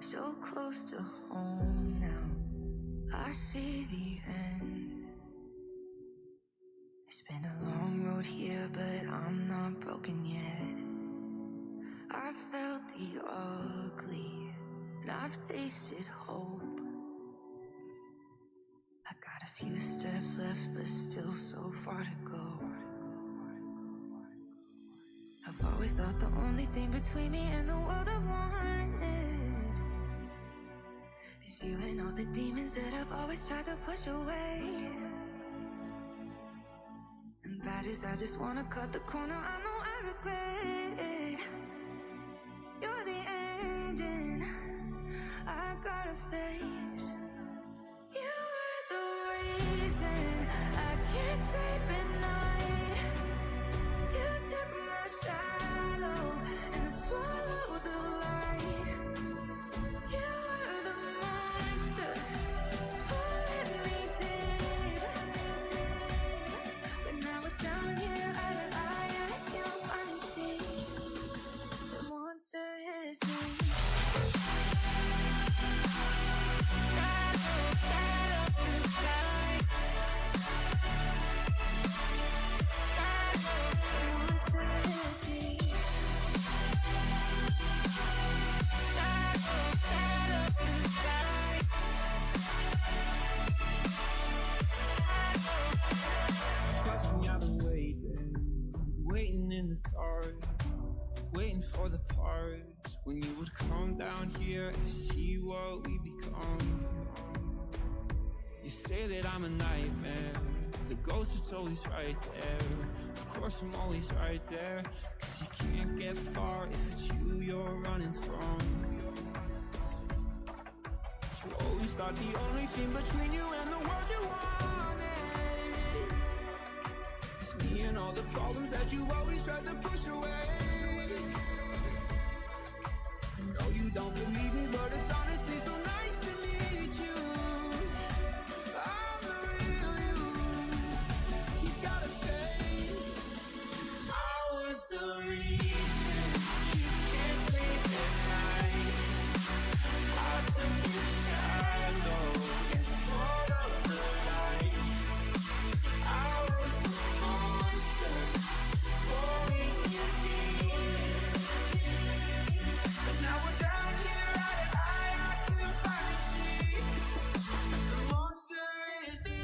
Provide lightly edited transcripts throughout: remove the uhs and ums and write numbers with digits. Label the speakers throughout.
Speaker 1: So close to home now, I see the end. It's been a long road here, but I'm not broken yet. I felt the ugly, and I've tasted hope. I got a few steps left, but still so far to go. I've always thought the only thing between me and the world I wanted is you and all the demons that I've always tried to push away. And bad as I just wanna cut the corner, I know I regret it. You're the ending I gotta face. You are the reason I can't sleep at night. You took my shadow and swallowed the light. You were the monster pulling me deep. But now we're down here, eye to eye, I can finally see the monster is me.
Speaker 2: Trust me, I've been waiting in the dark, waiting for the parts when you would come down here and see what we become. You say that I'm a nightmare, the ghost is always right there. Of course I'm always right there, 'cause you can't get far if it's you you're running from. You always thought the only thing between you and the world you wanted is me and all the problems that you always tried to push away. I know you don't believe me, but it's honestly so nice to meet you. I'm the real you. You got a face. I was the reason you can't sleep at night. I took your shadow and swallowed the light. I was the monster pulling you deep. But now we're down here, eye to eye, I can finally see the monster is me.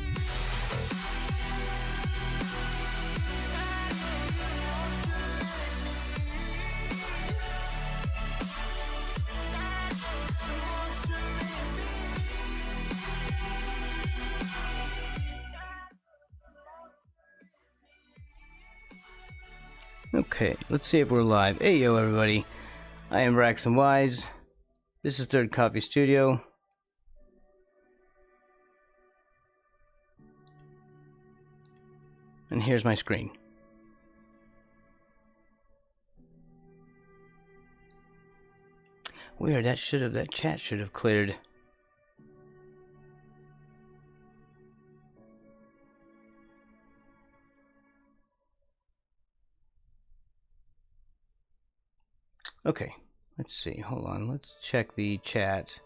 Speaker 2: The monster is me. The monster is me.
Speaker 3: Okay, let's see if we're live. Hey yo everybody, I am Braxton Wise. This is Third Coffee Studio. And here's my screen. Weird, that chat should have cleared. Okay, let's see. Hold on. Let's check the chat,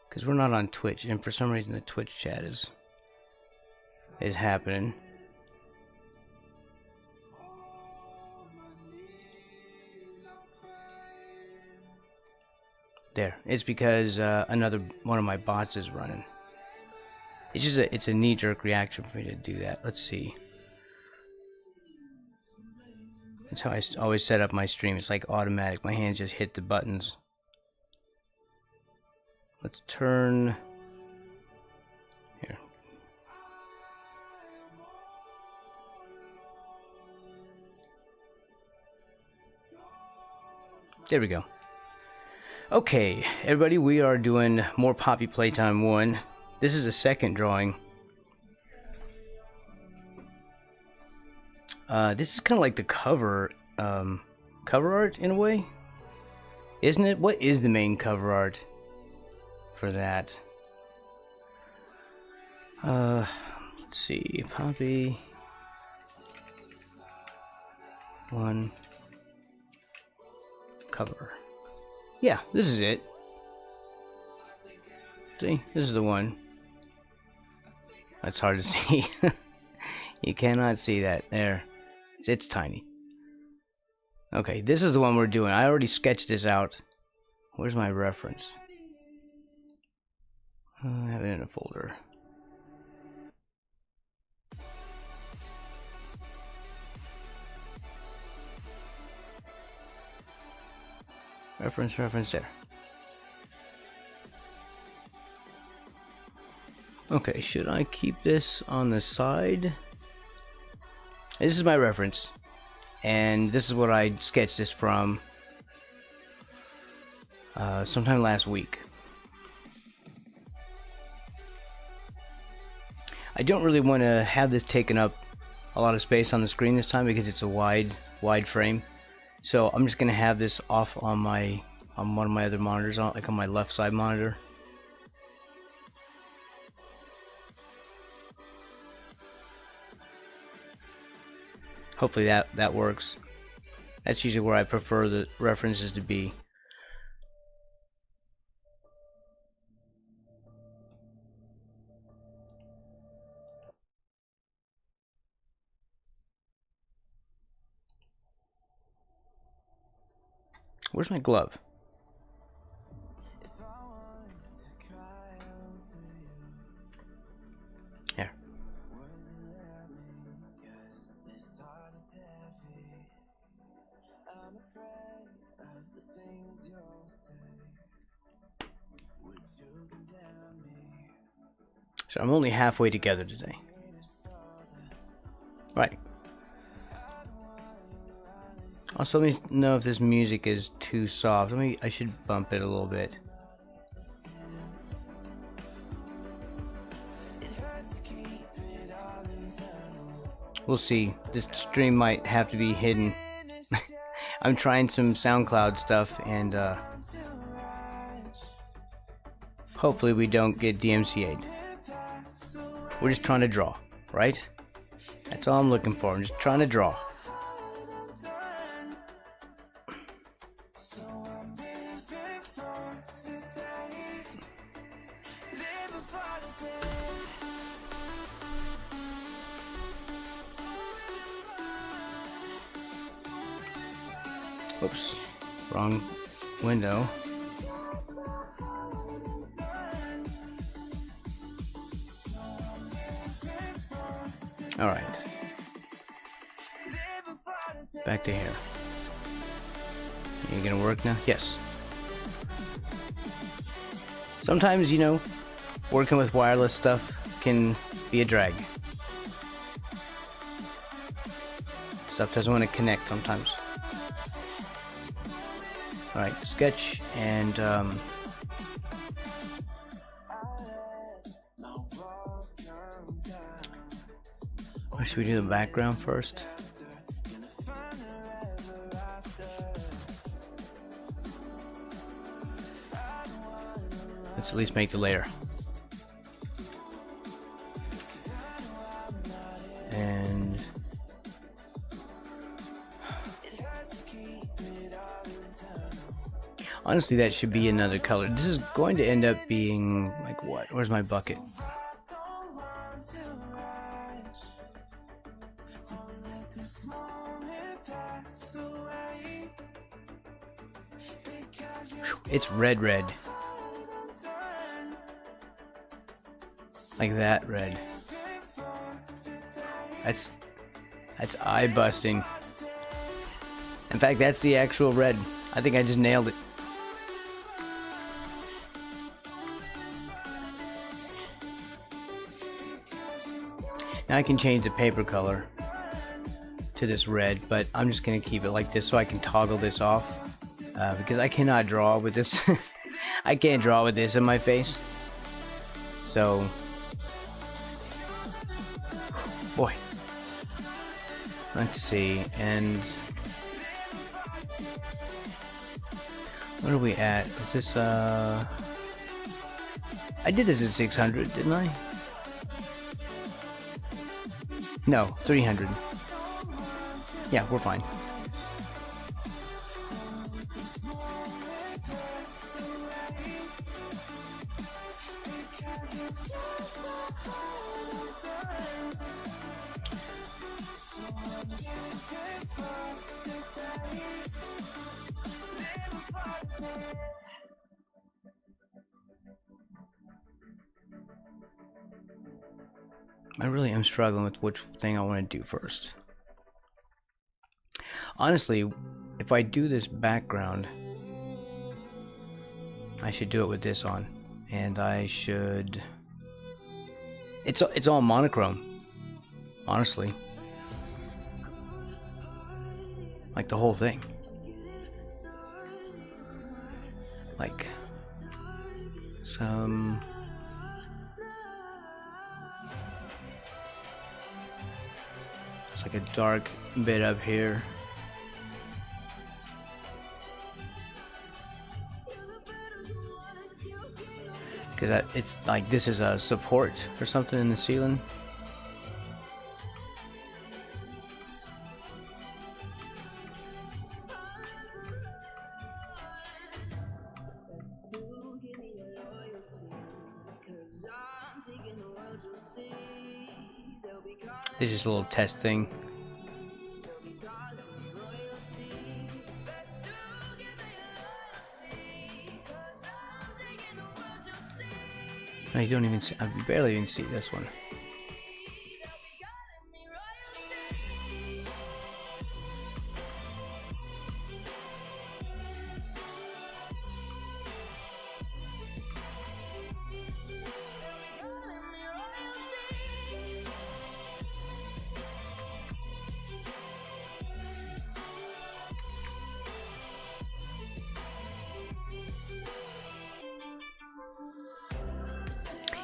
Speaker 3: because we're not on Twitch, and for some reason the Twitch chat is happening. There. It's because another one of my bots is running. It's just it's a knee-jerk reaction for me to do that. Let's see. That's how I always set up my stream. It's like automatic. My hands just hit the buttons. Let's turn here. There we go. Okay, everybody, we are doing more Poppy Playtime 1. This is a second drawing. This is kind of like the cover art in a way, isn't it? What is the main cover art for that? Let's see, copy. 1. Cover. Yeah, this is it. See, this is the one. That's hard to see. You cannot see that. There. It's tiny. Okay, this is the one we're doing. I already sketched this out. Where's my reference? I have it in a folder. Reference there. Okay, should I keep this on the side? This is my reference, and this is what I sketched this from sometime last week. I don't really want to have this taken up a lot of space on the screen this time because it's a wide frame. So I'm just gonna have this off on one of my other monitors, like on my left side monitor. Hopefully that works. That's usually where I prefer the references to be. Where's my glove? Here. So I'm only halfway together today. Right. Also, let me know if this music is too soft. I should bump it a little bit. We'll see. This stream might have to be hidden. I'm trying some SoundCloud stuff, and hopefully we don't get DMCA'd. We're just trying to draw, right? That's all I'm looking for. I'm just trying to draw. Whoops, wrong window. All right, back to here. You gonna work now? Yes. Sometimes, you know, working with wireless stuff can be a drag. Stuff doesn't want to connect sometimes. Alright, sketch, and or should we do the background first? Let's at least make the layer. And honestly, that should be another color. This is going to end up being like what? Where's my bucket? It's red. Like that red. That's eye busting. In fact, that's the actual red. I think I just nailed it. Now I can change the paper color to this red, but I'm just gonna keep it like this so I can toggle this off because I cannot draw with this. I can't draw with this in my face. So, boy, let's see. And what are we at? Is this I did this at 600, didn't I? No, 300. Yeah, we're fine. I really am struggling with which thing I want to do first. Honestly, if I do this background, I should do it with this on, and I should. It's all monochrome, honestly, like the whole thing, like some. It's like a dark bit up here. Because it's like this is a support or something in the ceiling. It's just a little test thing. No, you don't even see, I barely even see this one.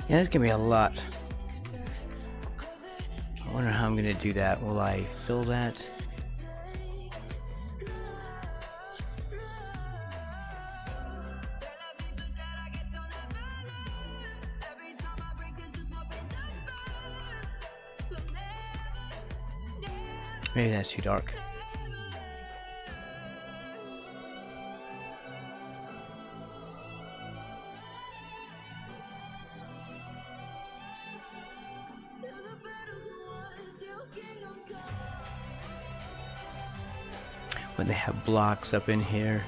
Speaker 3: Yeah, there's gonna be a lot. I wonder how I'm gonna do that. Will I fill that? Maybe that's too dark. When they have blocks up in here.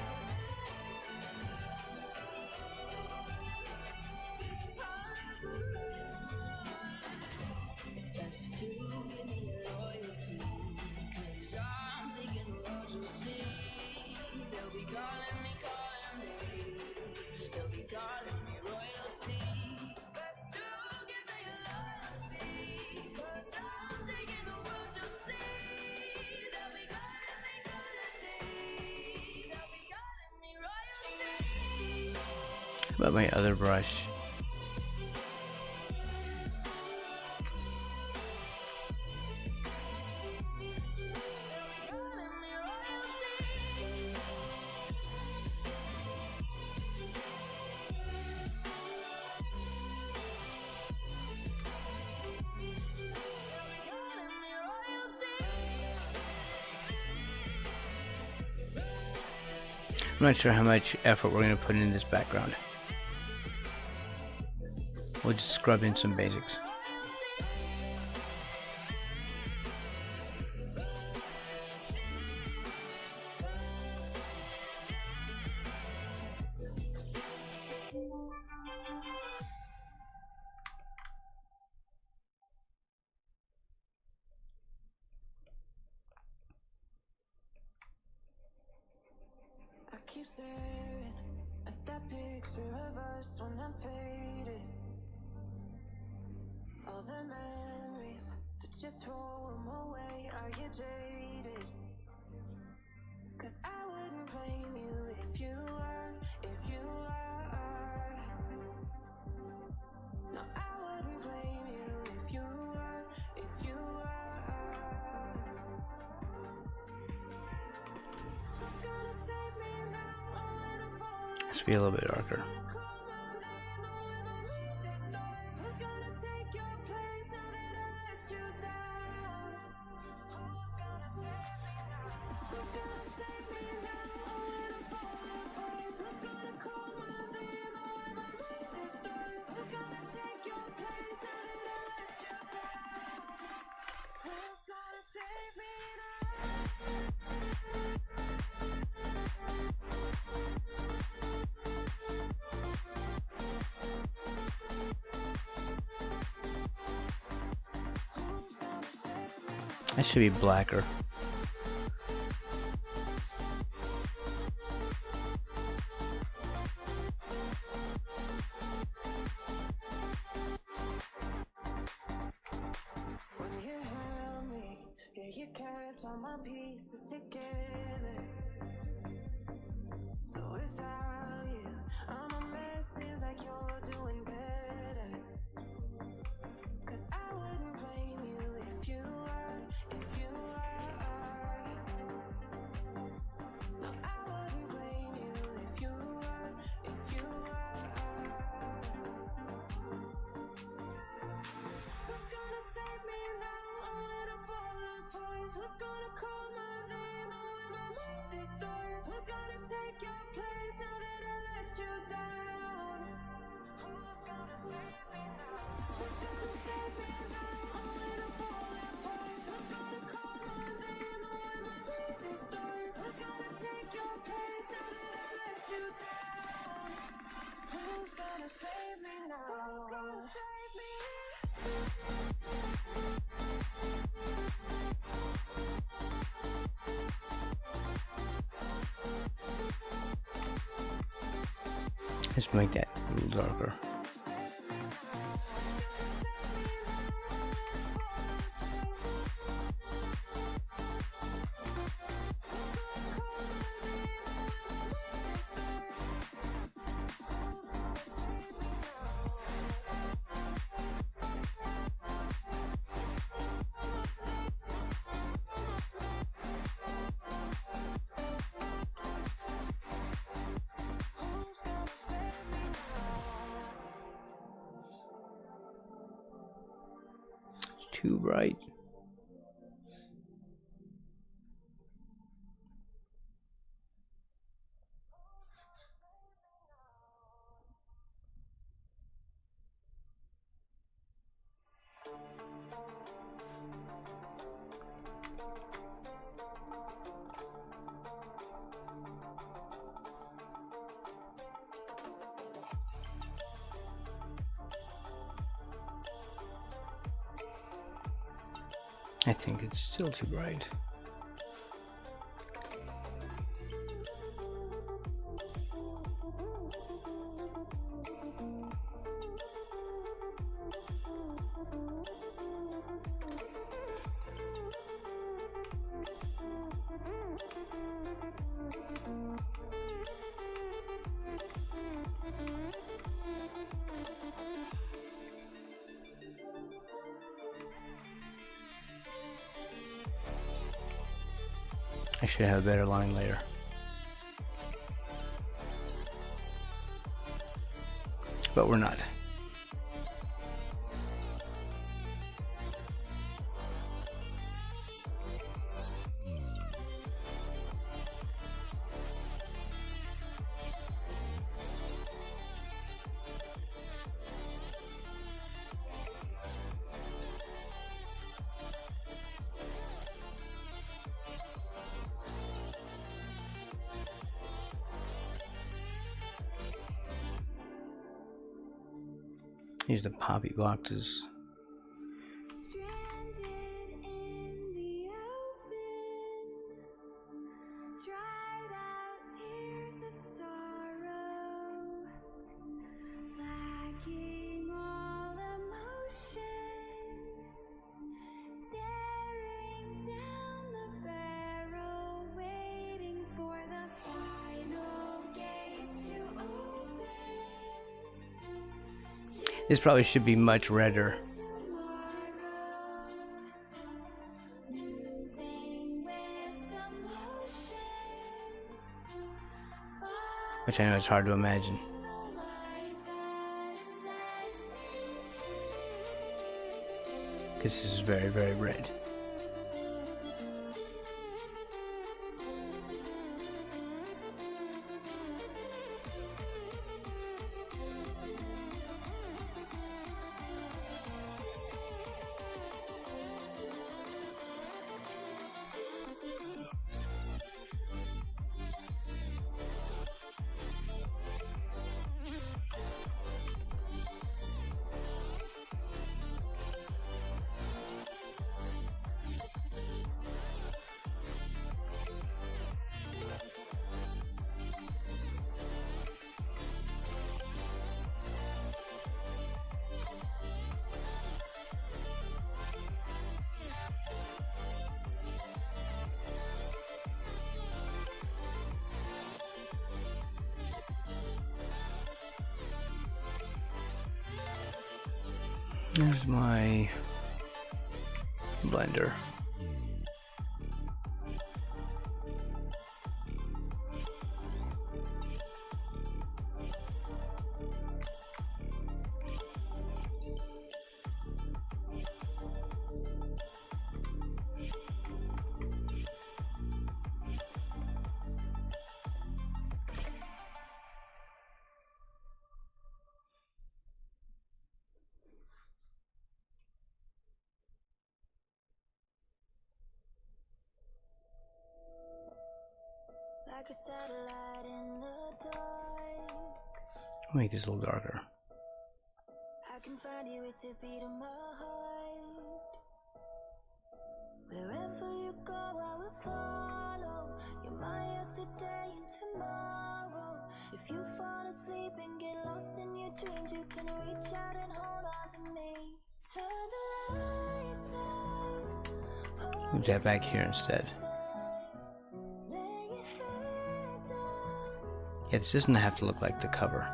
Speaker 3: How about my other brush? I'm not sure how much effort we're going to put in this background. We'll just scrub in some basics.
Speaker 2: I keep staring at that picture of us when I'm faded. All the memories, did you throw them away? Are you jaded? Cause I wouldn't blame you if you were. No, I wouldn't blame you if you were. Who's gonna save me now? Oh, when I'm falling.
Speaker 3: Let's be a little bit darker.
Speaker 2: Who's gonna take your place now that I let you down?
Speaker 3: That should be blacker.
Speaker 2: When you held me, yeah, you kept all my pieces together. So without you, I'm a mess. Seems like you're doing better. 'Cause I wouldn't blame you if you were. No, I wouldn't blame you if you were. Who's gonna save me now? Oh, when I fall apart. Who's gonna call my name? Oh, when my mind is dark. Who's gonna take your place now that I let you down? Who's gonna save me now? Who's gonna save me now? Oh, when I fall apart. Who's gonna call my name? Oh, when my mind is dark. Who's gonna take your place now that I let you down? Who's gonna save me now? Who's gonna save me?
Speaker 3: Let's make that a little darker. Too bright. I think it's still too bright. I should have a better line layer. But we're not. Use the poppy boxes.
Speaker 1: Stranded in the open, dried out tears of sorrow, lacking all emotion, staring down the barrel, waiting for the final gates to open.
Speaker 3: This probably should be much redder. Which I know is hard to imagine. This is very, very red. There's my blender.
Speaker 1: Like a satellite in the dark,
Speaker 3: Make this a little darker.
Speaker 1: I can find you with the beat of my heart. Wherever you go, I will follow. You're my yesterday and tomorrow. If you fall asleep and get lost in your dreams, you can reach out and hold on to me. Turn the lights out.
Speaker 3: Move that back here instead. Yeah, this doesn't have to look like the cover.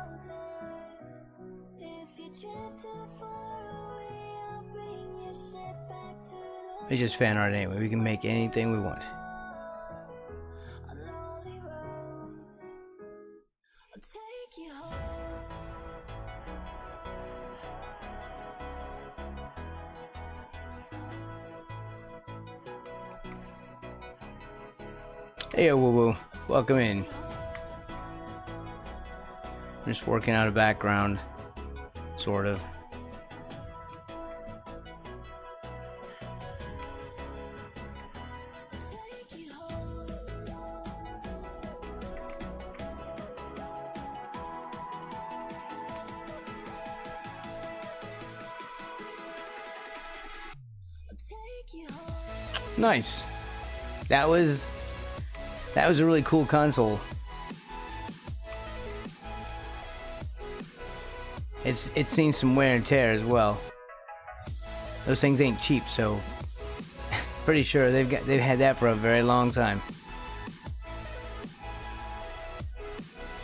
Speaker 3: It's just fan art anyway. We can make anything we want. Hey, woo woo. Welcome in. I'm just working out a background, sort of. Nice. That was a really cool console. It's seen some wear and tear as well. Those things ain't cheap, so pretty sure they've had that for a very long time.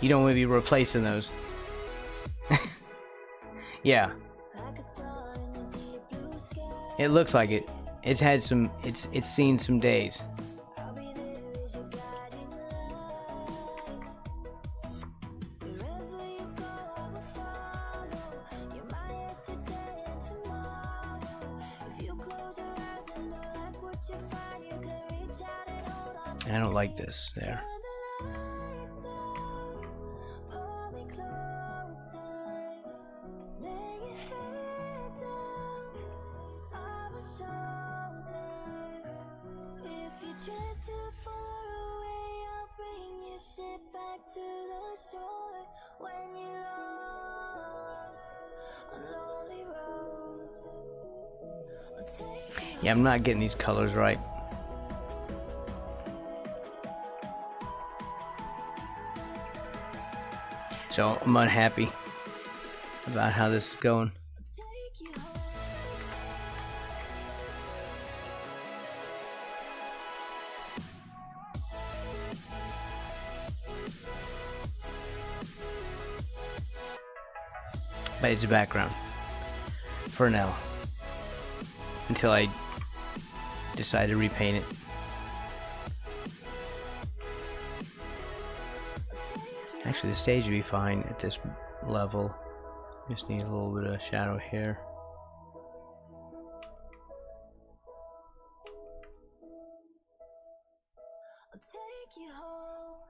Speaker 3: You don't want to be replacing those. Yeah. It looks like it. It's had some. It's seen some days. I don't like this there. Yeah, I'm not getting these colors right. So I'm unhappy about how this is going. But it's a background for now, until I decide to repaint it. Actually, the stage would be fine at this level. Just need a little bit of shadow here.
Speaker 1: I'll take you home.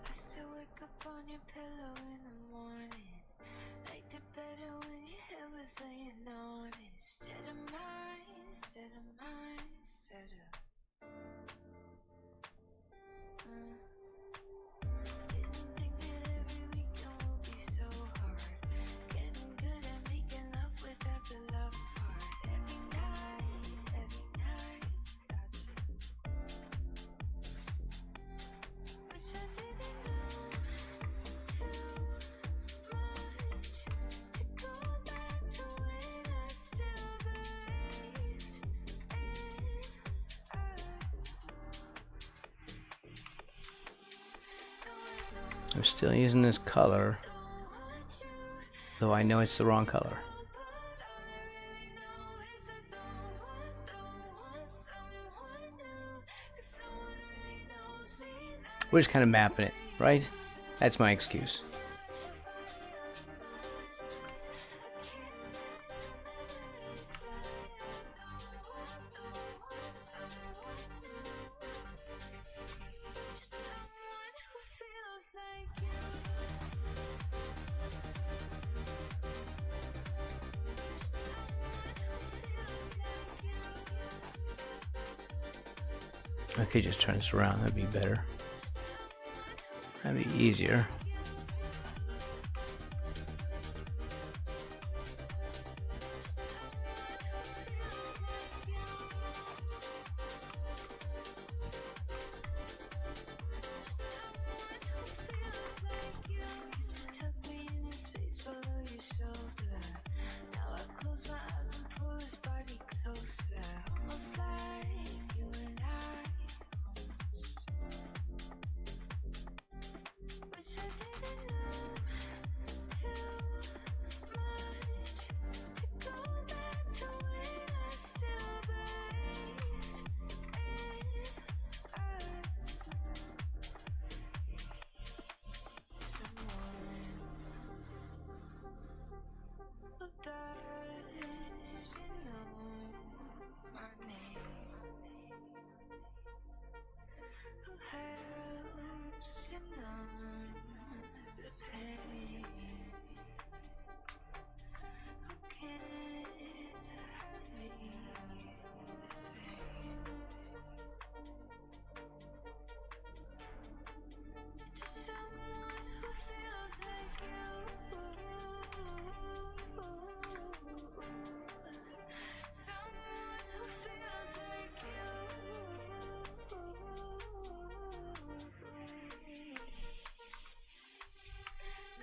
Speaker 1: I still wake up on your pillow in the morning. Liked it better when your head was laying on it. Instead of mine, instead of mine, instead of didn't think that every weekend would be so hard. Getting good at making love without the love part. Every night, without you. Wish I didn't know too much to go back to when I still believe.
Speaker 3: I'm still using this color, though I know it's the wrong color. We're just kind of mapping it, right? That's my excuse. I could just turn this around, that'd be better. That'd be easier.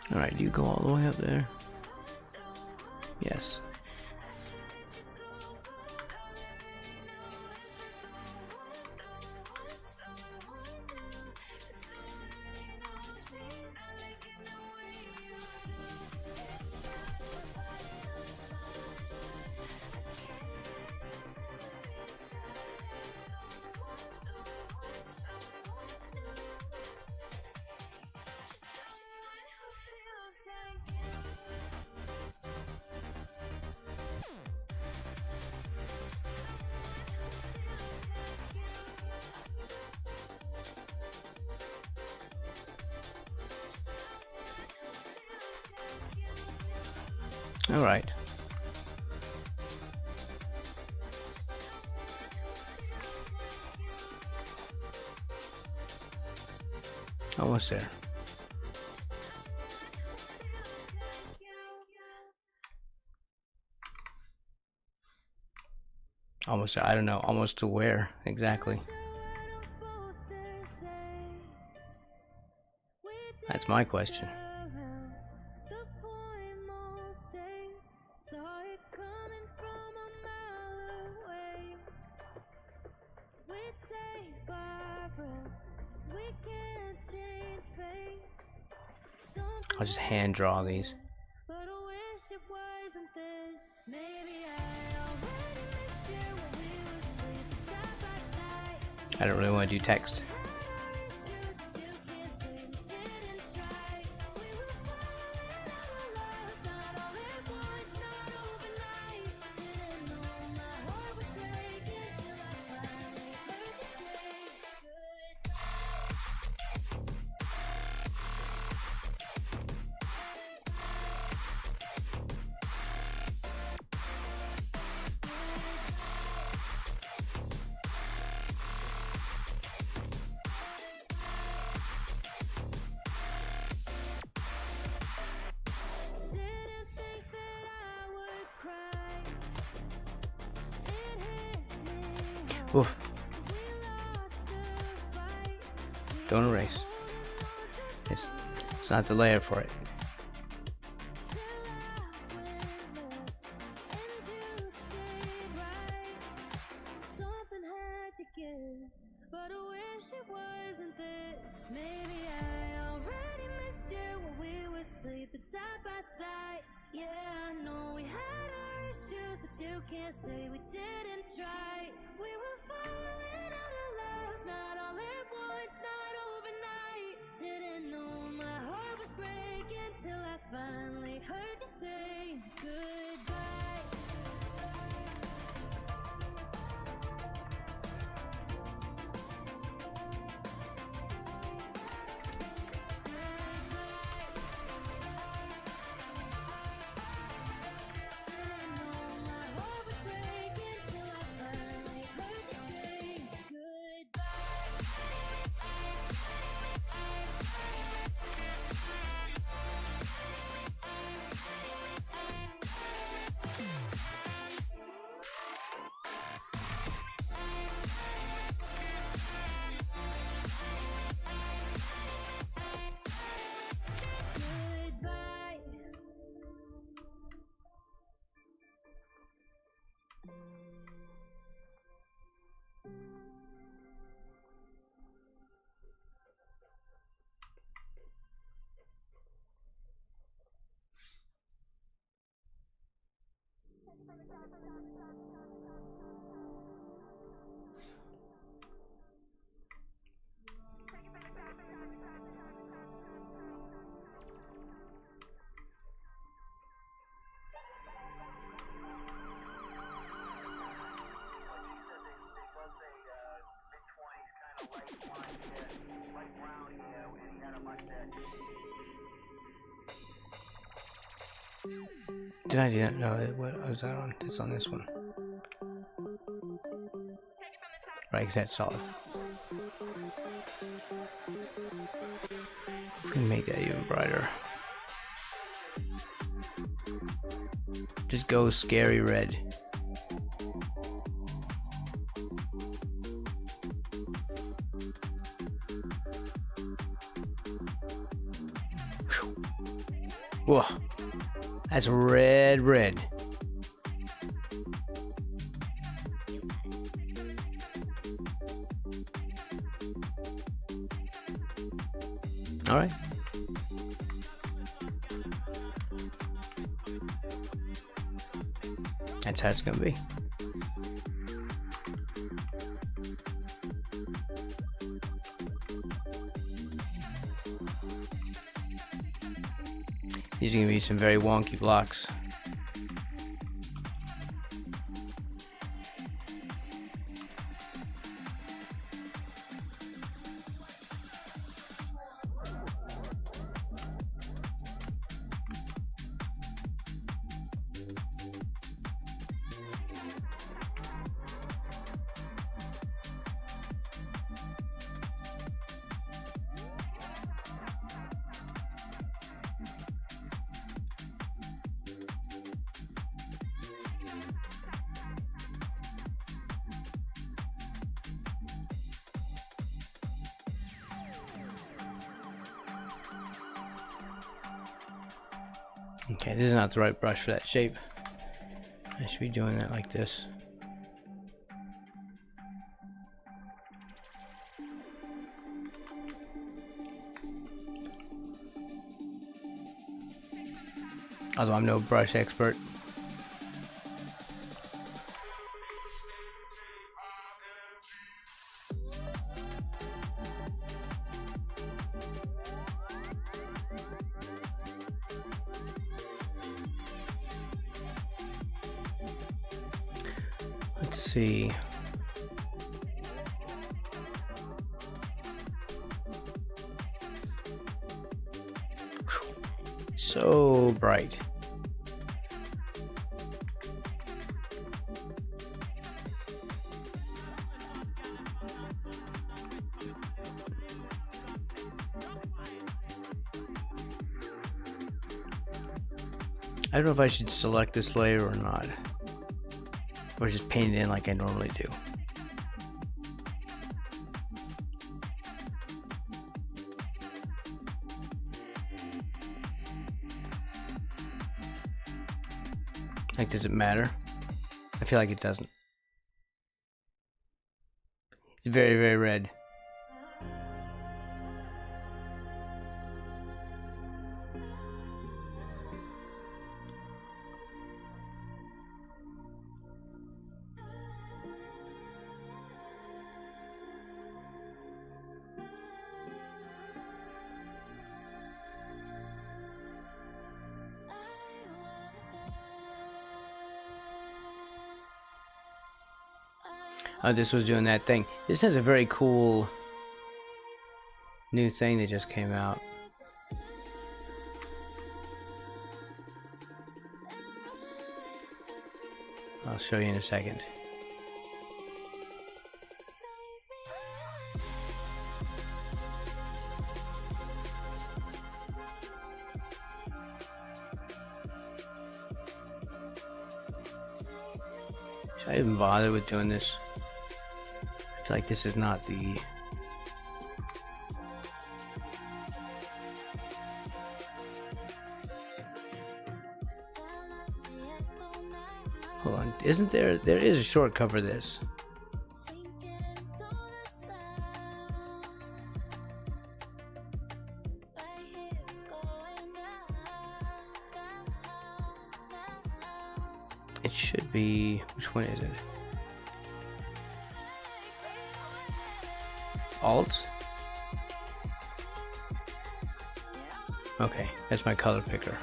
Speaker 3: Alright, do you go all the way up there? Yes. All right. Almost there. Almost there. I don't know. Almost to where exactly? That's my question. I'll just hand draw these. I don't really want to do text. Oof. Don't erase. It's not the layer for it.
Speaker 1: But I wish it wasn't this. Maybe I already made you can't say we didn't try. We were falling out of love, not all at once, not overnight. Didn't know my heart was breaking till I finally heard you say goodbye.
Speaker 3: Did I not know what was that on? It's on this one. Right, because that's solid. I'm gonna make that even brighter. Just go scary red. Whoa, that's red. All right. That's how it's gonna be. These are gonna be some very wonky blocks. Okay, this is not the right brush for that shape. I should be doing that like this. Although I'm no brush expert. Let's see. So bright. I don't know if I should select this layer or not, or just paint it in like I normally do. Like, does it matter? I feel like it doesn't. It's very, very red. Oh, this was doing that thing. This has a very cool new thing that just came out. I'll show you in a second. Should I even bother with doing this? I feel like this is not the... Hold on, isn't there is a shortcut for this. It should be, which one is it? Alt? Okay, that's my color picker.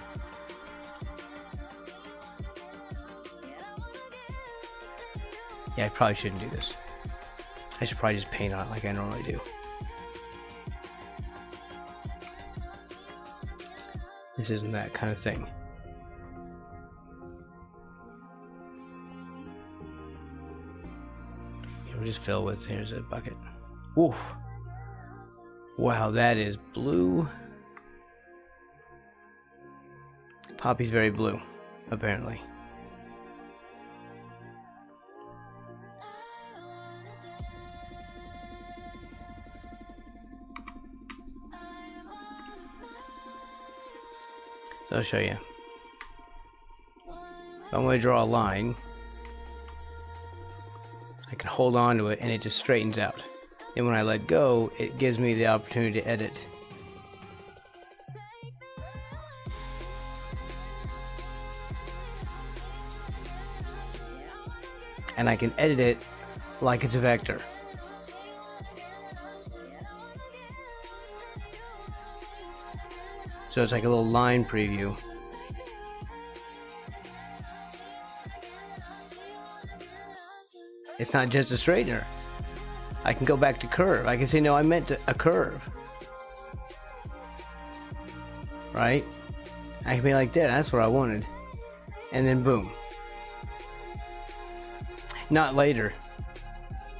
Speaker 3: Yeah, I probably shouldn't do this. I should probably just paint on it like I normally do. This isn't that kind of thing. We'll just fill with, here's a bucket. Ooh. Wow, that is blue. Poppy's very blue, apparently. So I'll show you. If I want to draw a line, I can hold on to it and it just straightens out. And when I let go, it gives me the opportunity to edit. And I can edit it like it's a vector. So it's like a little line preview. It's not just a straightener. I can go back to curve. I can say, no, I meant a curve. Right? I can be like that. That's what I wanted. And then boom. Not later.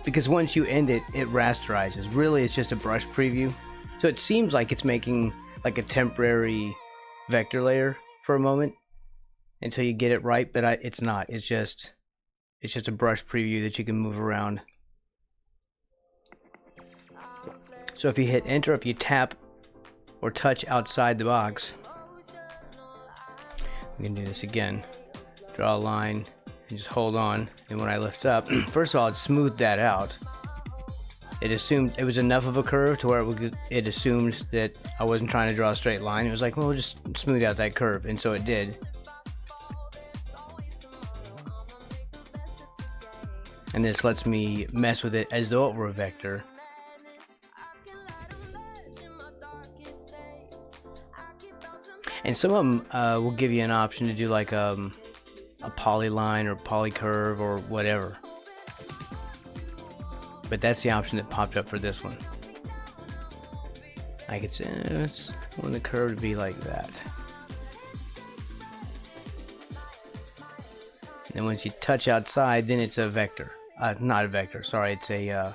Speaker 3: Because once you end it, it rasterizes. Really, it's just a brush preview. So it seems like it's making like a temporary vector layer for a moment until you get it right, but it's not. It's just a brush preview that you can move around. So if you hit enter, if you tap or touch outside the box, we can do this again. Draw a line and just hold on, and when I lift up, first of all, it smoothed that out. It assumed it was enough of a curve to where it assumed that I wasn't trying to draw a straight line. It was like, well, we'll just smooth out that curve, and so it did. And this lets me mess with it as though it were a vector. And some of them will give you an option to do like a polyline or polycurve or whatever. But that's the option that popped up for this one. I could say, I want the curve to be like that. And then once you touch outside, then it's a vector. Not a vector, sorry, it's a,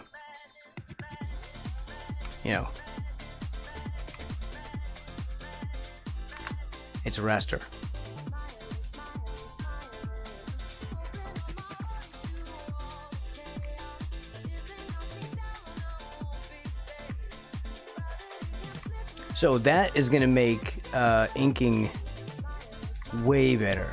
Speaker 3: you know, it's a raster. So that is going to make inking way better.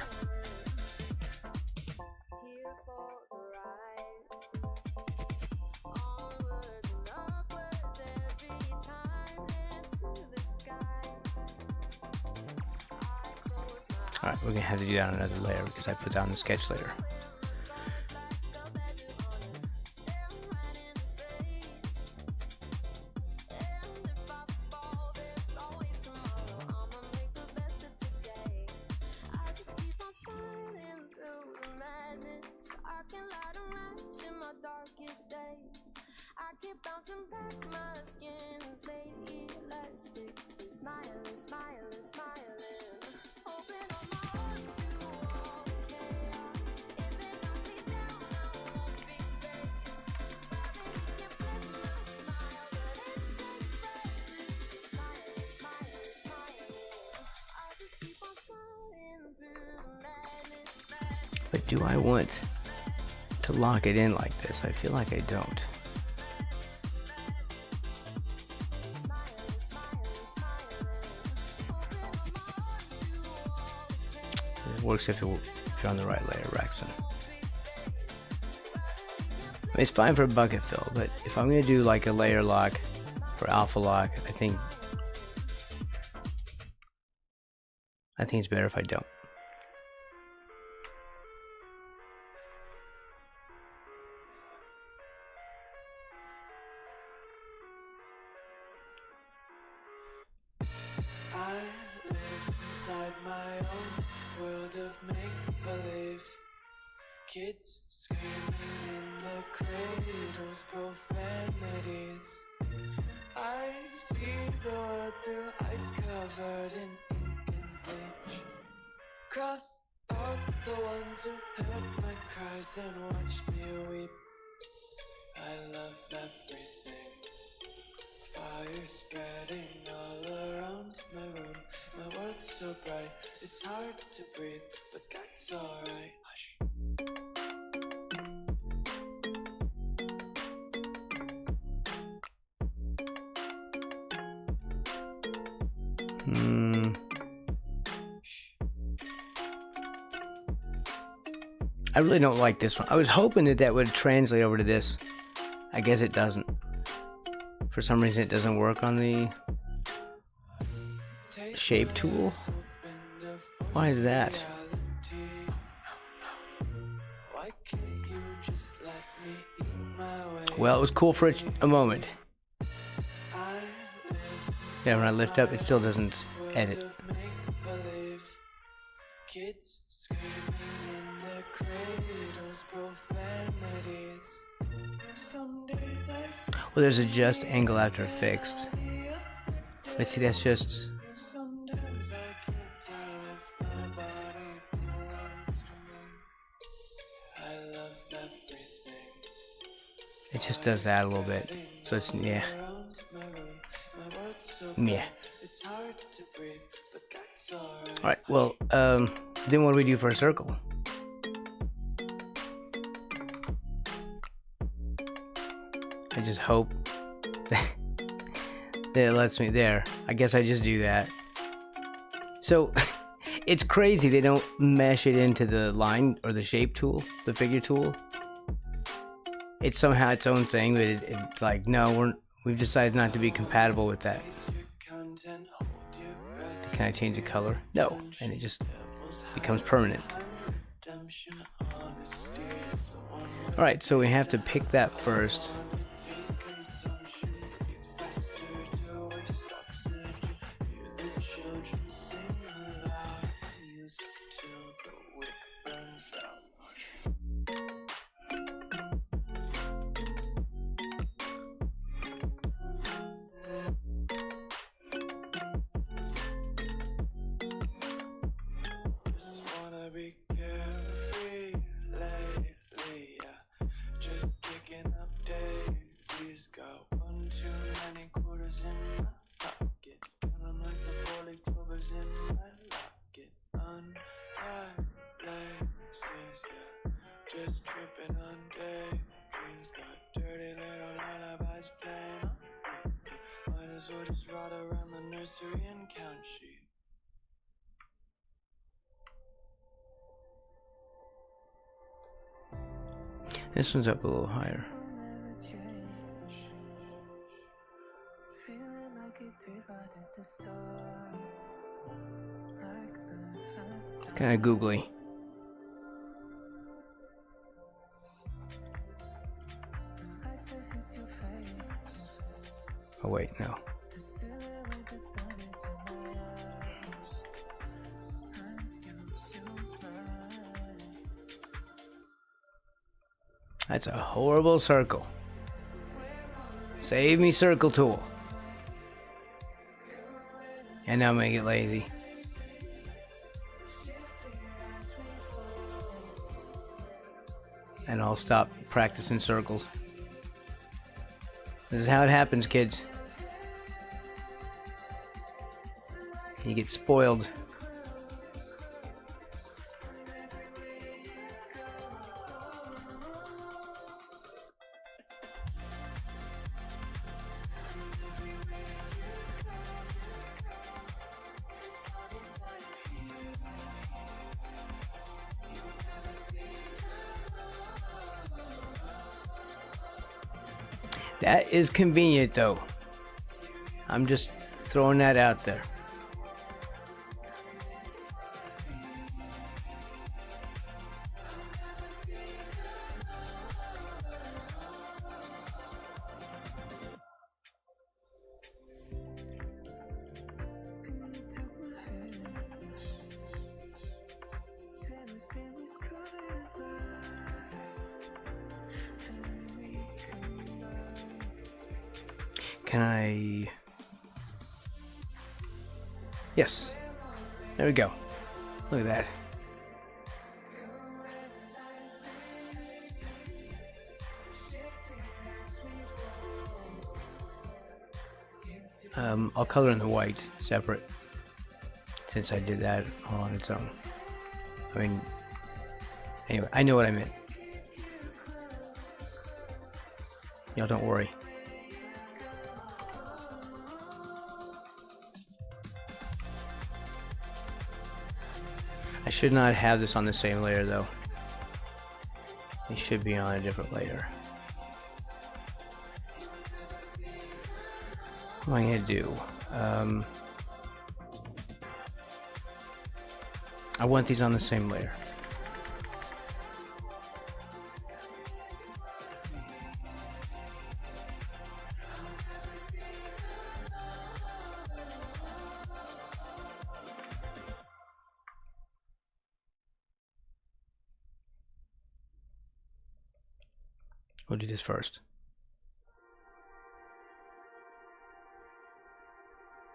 Speaker 3: Alright, we're going to have to do that on another layer because I put down the sketch layer. But do I want to lock it in like this? I feel like I don't. It works if you're on the right layer, Rexon. I mean, it's fine for a bucket fill, but if I'm gonna do like a layer lock for alpha lock, I think it's better if I don't.
Speaker 2: I live inside my own world of make-believe. Kids screaming in the cradles, profanities. I see the world through ice covered in ink and bleach. Cross out the ones who heard my cries and watched me weep. I love everything. Fire spreading all around my room. My world's so bright, it's hard to breathe, but that's alright. Hush.
Speaker 3: I really don't like this one. I was hoping that would translate over to this. I guess it doesn't. For some reason it doesn't work on the shape tool. Why is that? Well, it was cool for a moment. Yeah, when I lift up, it still doesn't edit.
Speaker 2: Kids screaming in the cradles, profanities. Some days I
Speaker 3: Well, there's a just angle after fixed. But see, that's just...
Speaker 2: sometimes I can't tell if my body belongs to me. I love everything.
Speaker 3: It just does that a little bit. So it's, yeah. Yeah.
Speaker 2: It's hard to breathe, but that's alright.
Speaker 3: Alright, well, then what do we do for a circle? I just hope that it lets me there. I guess I just do that. So, it's crazy they don't mesh it into the line or the shape tool, the figure tool. It's somehow its own thing, but it's like, no, we've decided not to be compatible with that. Can I change the color? No, and it just becomes permanent. Alright, so we have to pick that first.
Speaker 2: Be carefree lately, yeah. Just kicking up daisies. Got one too many quarters in my pockets. Counting like the 40 clovers in my locket. Untied laces, yeah. Just tripping on daydreams. Got dirty little lullabies playing on repeat. Might as well just ride around the nursery and count sheep.
Speaker 3: This one's up a little higher. Kind of googly. Oh wait, no. That's a horrible circle. Save me, circle tool. And now make it lazy. And I'll stop practicing circles. This is how it happens, kids. You get spoiled. That is convenient though. I'm just throwing that out there. Can I? Yes. There we go. Look at that. I'll color in the white separate since I did that all on its own. I mean, anyway, I know what I meant. Y'all don't worry. I should not have this on the same layer though. It should be on a different layer. What am I going to do? I want these on the same layer. We'll do this first.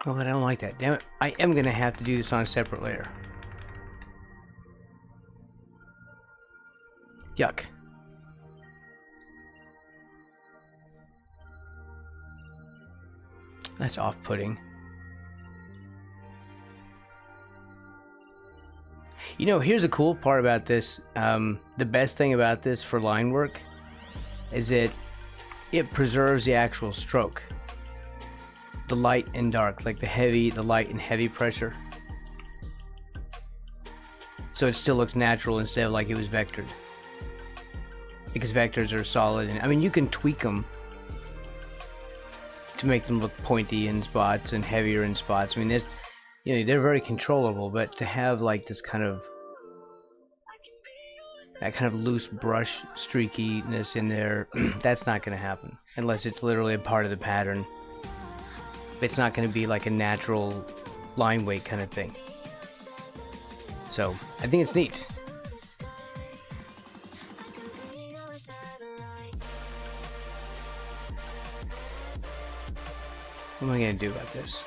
Speaker 3: Oh, but I don't like that. Damn it. I am going to have to do this on a separate layer. Yuck. That's off-putting. You know, here's the cool part about this. The best thing about this for line work is that it preserves the actual stroke. The light and dark, like the light and heavy pressure. So it still looks natural instead of like it was vectored. Because vectors are solid, and I mean you can tweak them to make them look pointy in spots and heavier in spots. I mean, it's, you know, they're very controllable, but to have like this kind of loose brush streakiness in there, that's not going to happen unless it's literally a part of the pattern. It's not going to be like a natural line weight kind of thing. So I think it's neat. What am I going to do about this?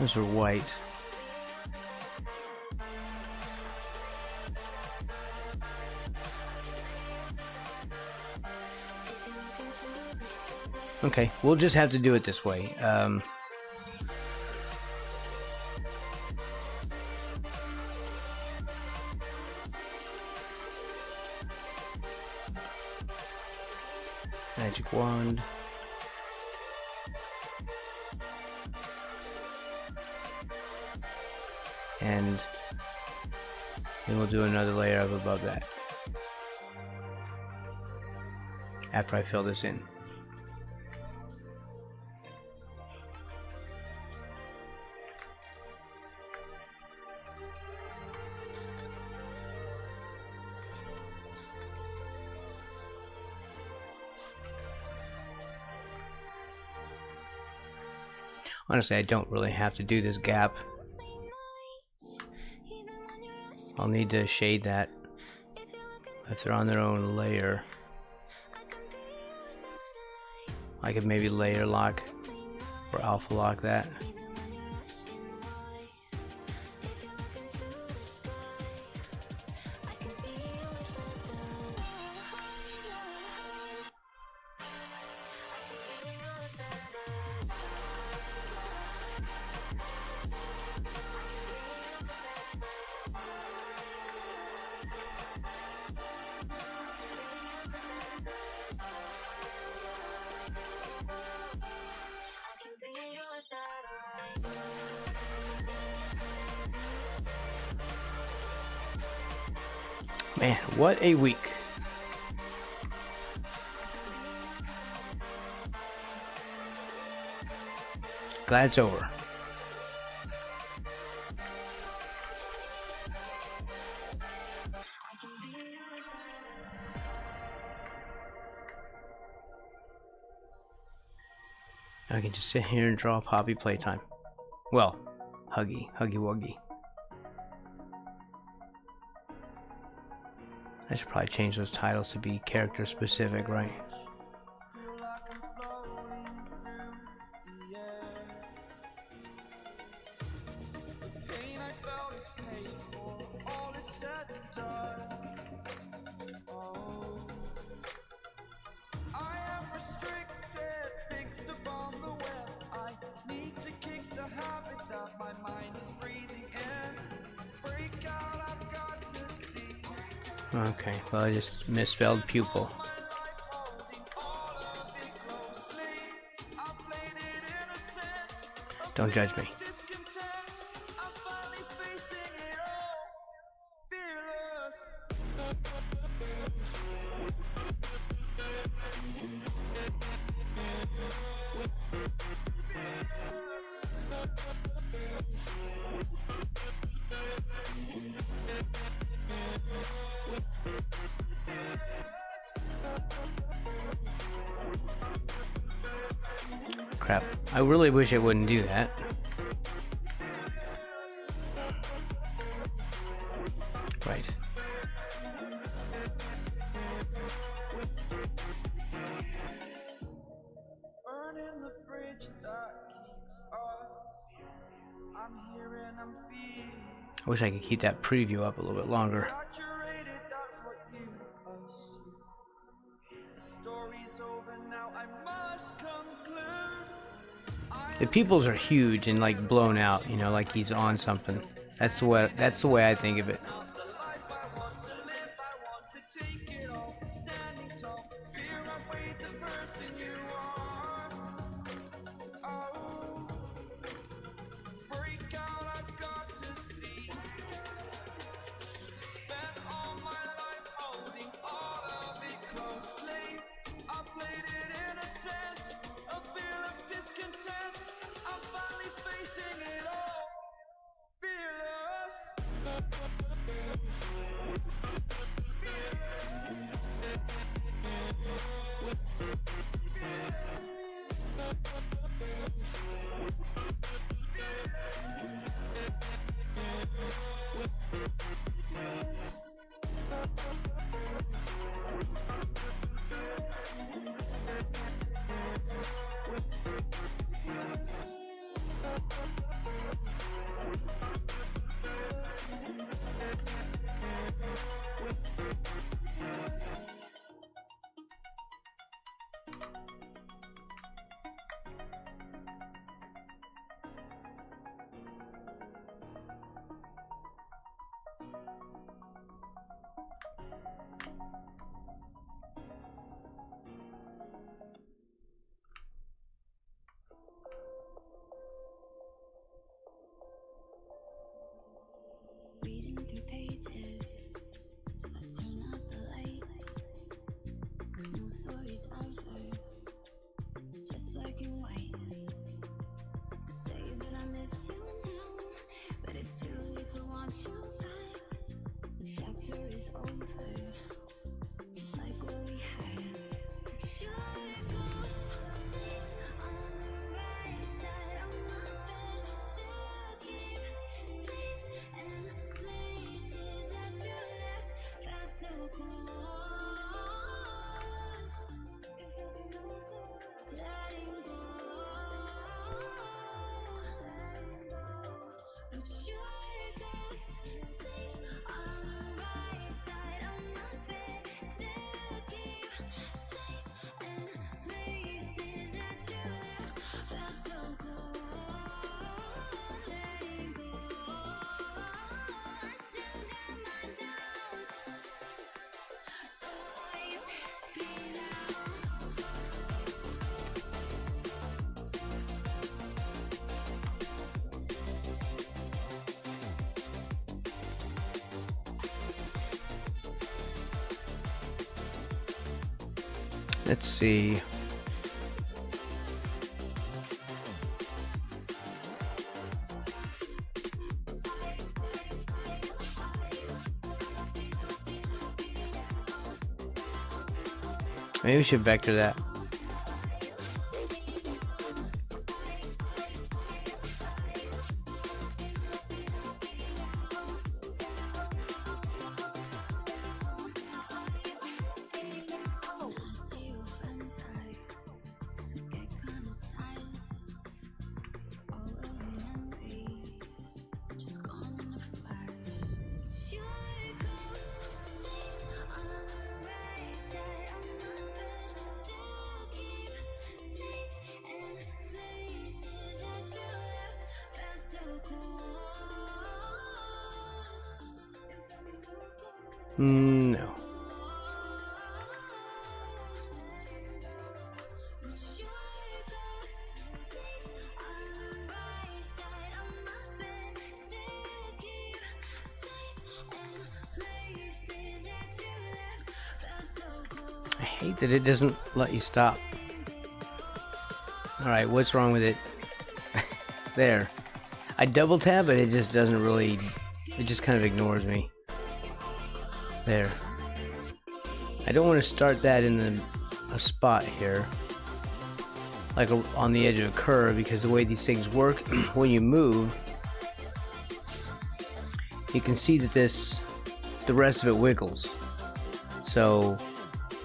Speaker 3: Those are white. Okay, we'll just have to do it this way. Magic wand. And then we'll do another layer of above that after I fill this in. Honestly, I don't really have to do this gap. I'll need to shade that if they're on their own layer. I could maybe layer lock or alpha lock that. Man, what a week. Glad it's over. I can just sit here and draw Poppy Playtime. Well, Huggy Wuggy. I should probably change those titles to be character specific, right? Okay, well I just misspelled pupil. Don't judge me. Crap. I really wish it wouldn't do that. Right. I wish I could keep that preview up a little bit longer. The pupils are huge and like blown out, you know, like he's on something. That's the way I think of it.
Speaker 1: Reading through pages till I turn out the light. There's no stories ever, just black and white. I say that I miss you now, but it's too late to want you back. The chapter is over, just like what we had. But your ghost sleeps on the right side of my bed. Still keep space and places that you left felt so close. Letting go. But your ghost sleeps on the right side of my bed. Still keep space and places that you left felt so cold. Letting go. I still got my doubts. So are you happy now?
Speaker 3: Let's see. Maybe we should vector that. No. I hate that it doesn't let you stop. Alright, what's wrong with it? There. I double tap, but it just doesn't really... It just kind of ignores me. There. I don't want to start that in a spot here, like on the edge of a curve, because the way these things work, when you move, you can see that the rest of it wiggles. So,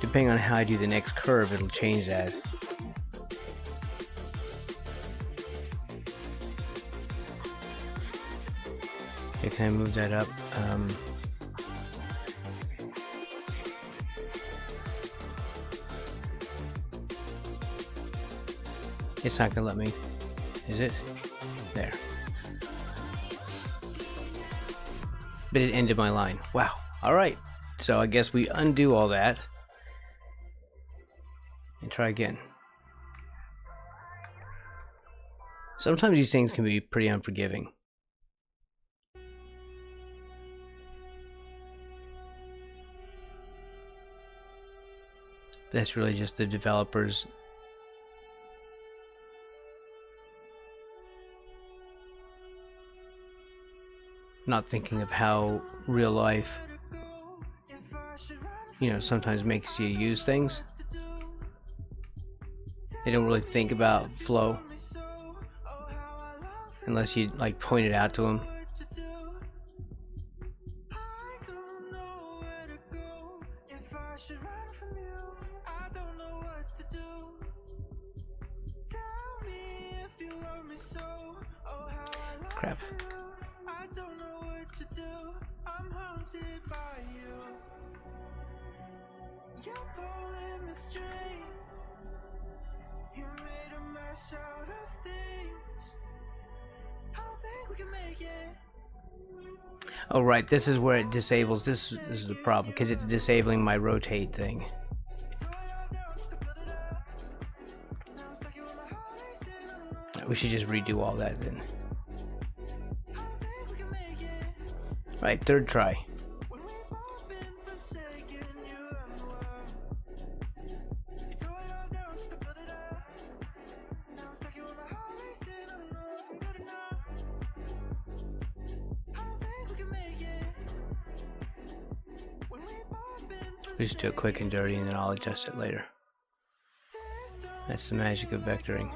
Speaker 3: depending on how I do the next curve, it'll change that. Okay, can I move that up? It's not gonna let me, is it? There. But it ended my line. Wow. Alright. So I guess we undo all that. And try again. Sometimes these things can be pretty unforgiving. That's really just the developers not thinking of how real life, you know, sometimes makes you use things. They don't really think about flow unless you like point it out to them. Crap. Oh right, this is where it disables. This is the problem, because it's disabling my rotate thing. We should just redo all that then. Right, third try. Just do it quick and dirty, and then I'll adjust it later. That's the magic of vectoring.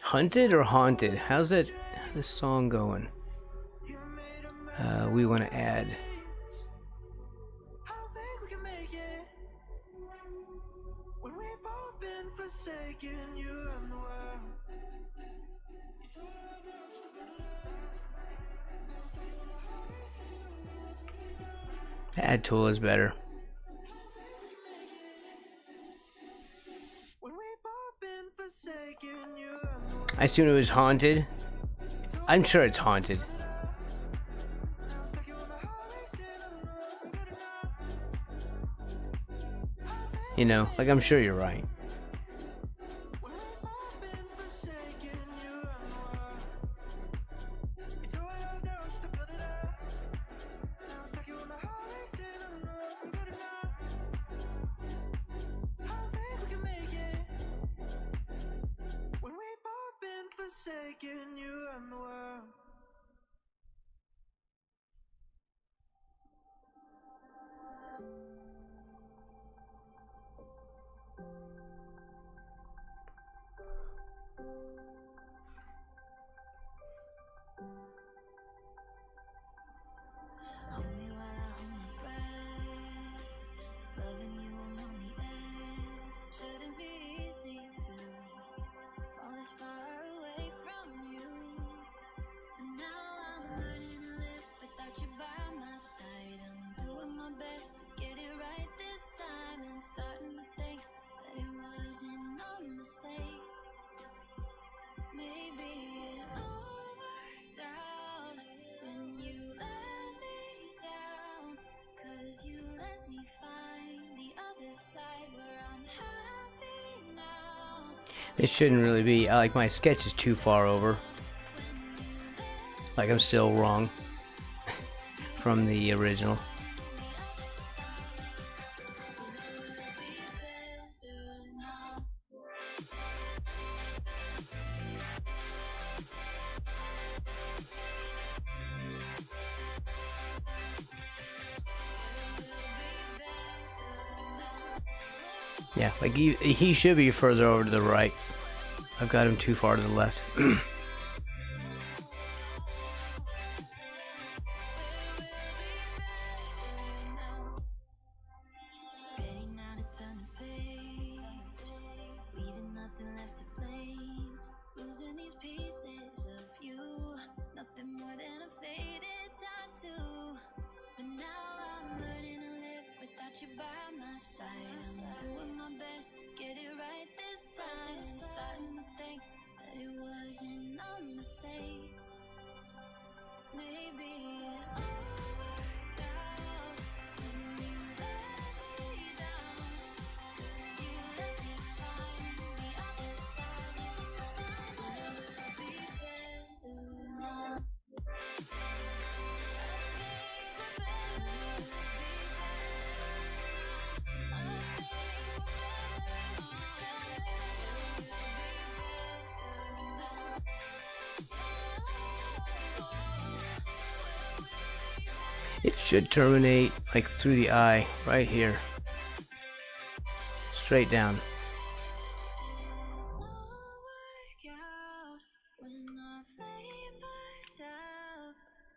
Speaker 3: Hunted or haunted? How's that this song going? We want to add. Add tool is better. I assume it was haunted. I'm sure it's haunted. You know, like I'm sure you're right.
Speaker 2: Forsaken, you and the world. Hold me while I hold my breath. Loving you, I'm on the edge. Shouldn't be easy to fall this far away from you. And now I'm learning to live without you by my side. I'm doing my best to get it right this time, and starting to think that it wasn't a mistake. Maybe it all worked out when you let me down, 'cause you let me find the other side where I'm happy now.
Speaker 3: It shouldn't really be. Like my sketch is too far over. Like I'm still wrong from the original. Yeah, like he should be further over to the right. I've got him too far to the left.
Speaker 2: Ready now to turn the page, leaving nothing left to blame. Losing these pieces of you, nothing more than a faded tattoo. But now I'm learning to live without you by my side. I'm doing my best to get it right this time. I'm starting to think that it wasn't a mistake. Maybe it all worked out when you let me down, 'cause you let me find the other side. And I will be better now.
Speaker 3: It should terminate like through the eye, right here. Straight down.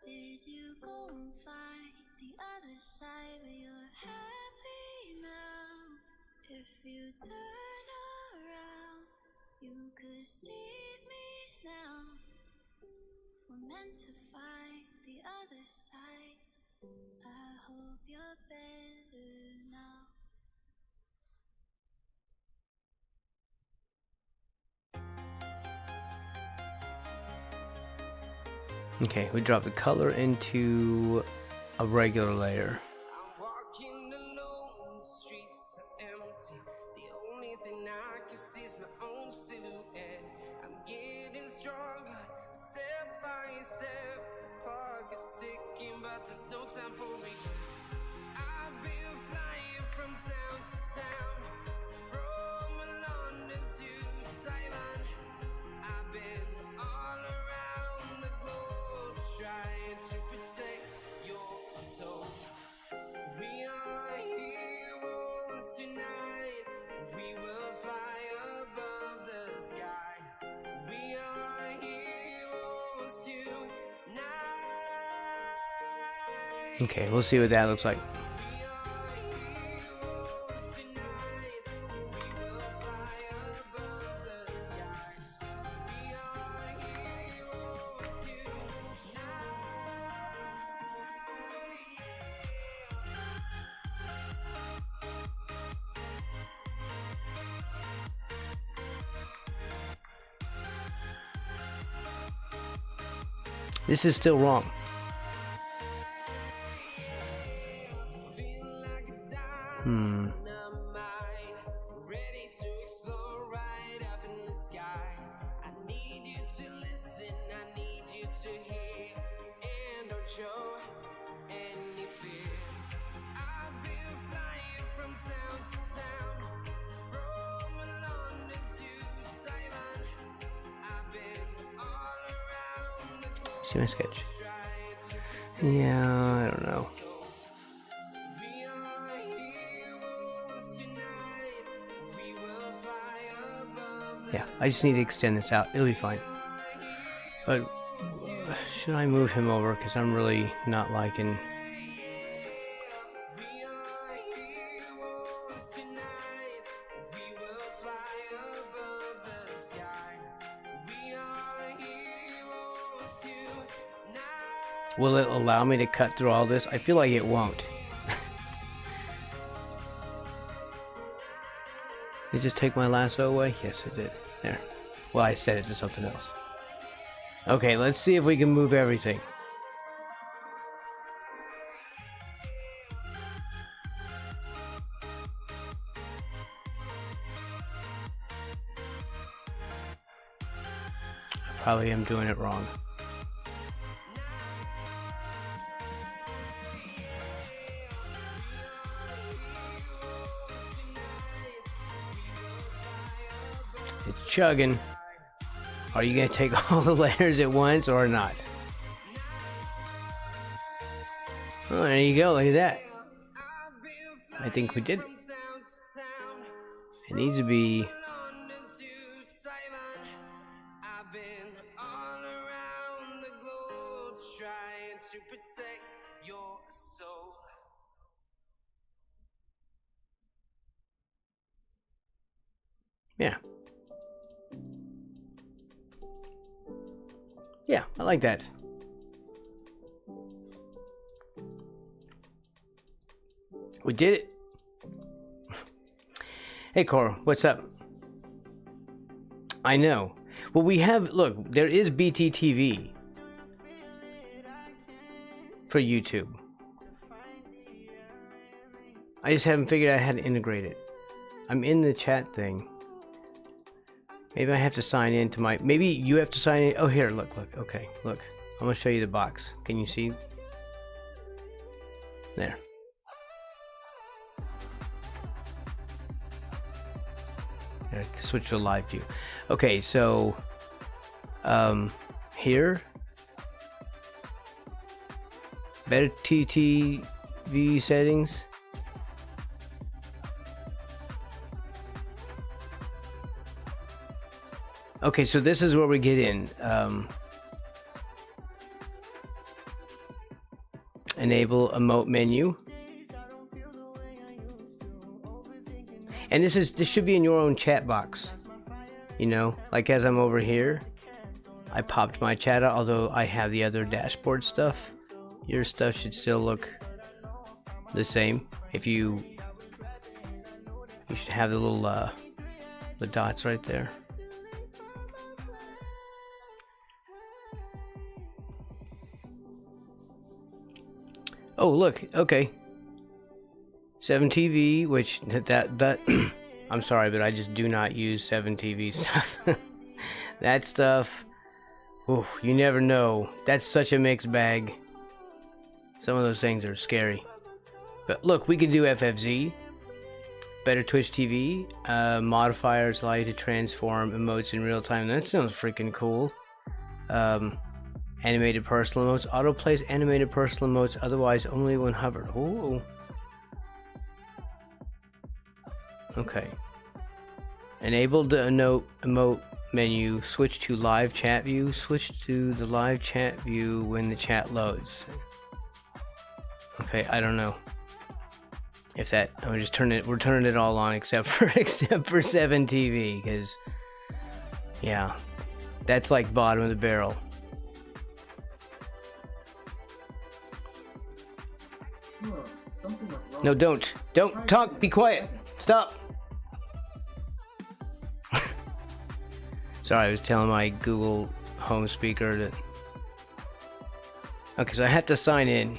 Speaker 2: Did you go and find the other side where you're happy now? If you turn around, you could see me now. We're meant to find the other side. I hope you're better now.
Speaker 3: Okay, we drop the color into a regular layer.
Speaker 2: I'm walking alone, the streets are empty. The only thing I can see is my own silhouette. I'm getting stronger, step by step. The clock is ticking, but there's no time for regrets. I've been flying from town to town, from London to Taiwan. I've been all around the globe, trying to protect your soul. We are heroes tonight. We will fly above the sky. We are heroes tonight.
Speaker 3: Okay, we'll see what that looks like.
Speaker 2: We are heroes tonight. We will fly above the sky. We are heroes tonight.
Speaker 3: This is still wrong.
Speaker 2: Feel like a
Speaker 3: Hmm.
Speaker 2: dynamite.
Speaker 3: See my sketch? Yeah, I don't know. Yeah, I just need to extend this out. It'll be fine. But should I move him over? Because I'm really not liking... Will it allow me to cut through all this? I feel like it won't. Did it just take my lasso away? Yes, it did. There. Well, I set it to something else. Okay, let's see if we can move everything. I probably am doing it wrong. It's chugging. Are you going to take all the layers at once or not? Oh, there you go. Look at that. I think we did. It needs to be... Yeah. Yeah, I like that. We did it. Hey, Cora, what's up? I know. Well, we have... Look, there is BTTV for YouTube. I just haven't figured out how to integrate it. I'm in the chat thing. Maybe I have to sign in to my... Maybe you have to sign in... Oh, here, look. Okay, look. I'm going to show you the box. Can you see? There. There, switch to live view. Okay, so... here. Better TTV settings. Okay, so this is where we get in. Enable emote menu. And this should be in your own chat box. You know, like as I'm over here, I popped my chat out, although I have the other dashboard stuff. Your stuff should still look the same. If you should have the little the dots right there. Oh, look, okay. 7TV, which that I'm sorry, but I just do not use 7TV stuff. That stuff, ooh, you never know. That's such a mixed bag. Some of those things are scary. But look, we can do FFZ, better Twitch TV, modifiers allow you to transform emotes in real time. That sounds freaking cool. Animated personal emotes. Auto plays animated personal emotes, otherwise only when hovered. Ooh. Okay. Enable the emote menu. Switch to live chat view. Switch to the live chat view when the chat loads. Okay, I don't know if that. I'm just turning it. We're turning it all on except for 7TV, because yeah, that's like bottom of the barrel. No, don't talk. Be quiet. Stop. Sorry, I was telling my Google Home speaker that. Okay, so I have to sign in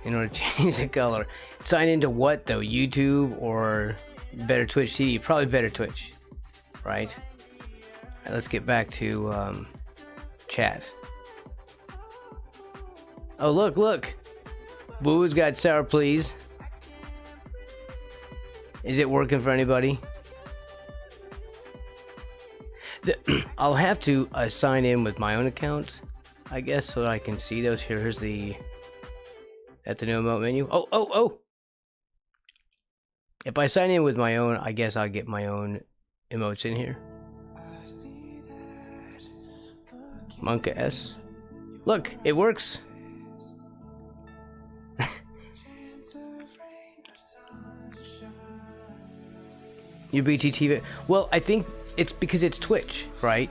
Speaker 3: order to change the color. Sign into what though? YouTube or better Twitch TV? Probably better Twitch, right? All right, let's get back to chat. Oh, look. Boo's got sour please. Is it working for anybody? I'll have to sign in with my own account, I guess, so I can see those. Here's the at the new emote menu. Oh! If I sign in with my own, I guess I'll get my own emotes in here. Monka S. Look, it works. UBTTV. Well, I think it's because it's Twitch, right?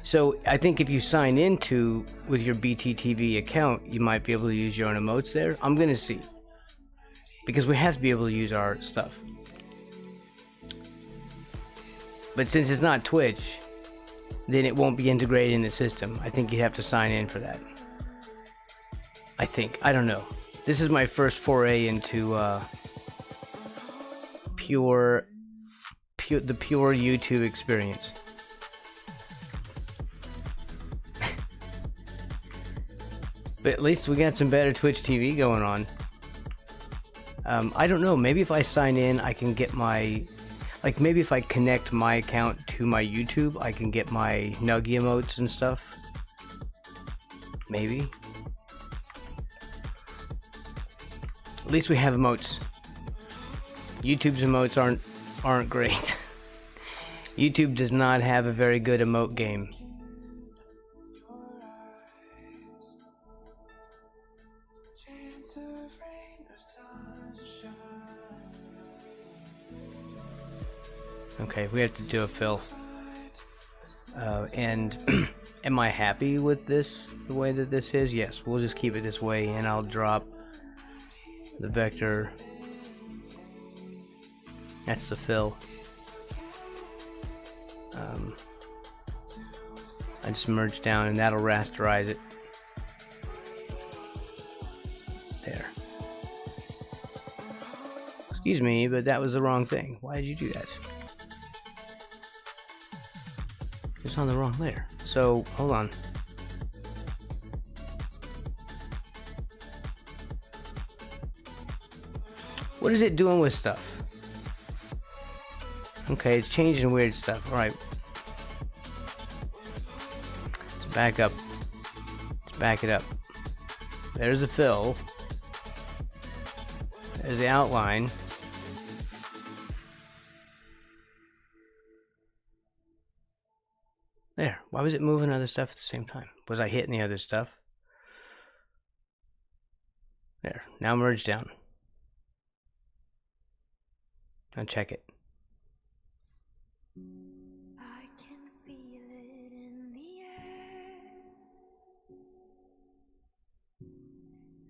Speaker 3: So I think if you sign into with your BTTV account, you might be able to use your own emotes there. I'm gonna see, because we have to be able to use our stuff. But since it's not Twitch, then it won't be integrated in the system. I think you have to sign in for that. I think. I don't know. This is my first foray into the pure YouTube experience. But at least we got some better Twitch TV going on. I don't know, maybe if I sign in, I can get my... Like, maybe if I connect my account to my YouTube, I can get my Nuggy emotes and stuff. Maybe. At least we have emotes. YouTube's emotes aren't great. YouTube does not have a very good emote game. Okay, we have to do a fill. And am I happy with this, the way that this is? Yes, we'll just keep it this way, and I'll drop the vector. That's the fill. I just merge down, and that'll rasterize it. There. Excuse me, but that was the wrong thing. Why did you do that? It's on the wrong layer. So, hold on. What is it doing with stuff? Okay, it's changing weird stuff. Alright. Let's back up. Let's back it up. There's the fill. There's the outline. There. Why was it moving other stuff at the same time? Was I hitting the other stuff? There. Now merge down. Now check it.
Speaker 1: I can feel it in the air.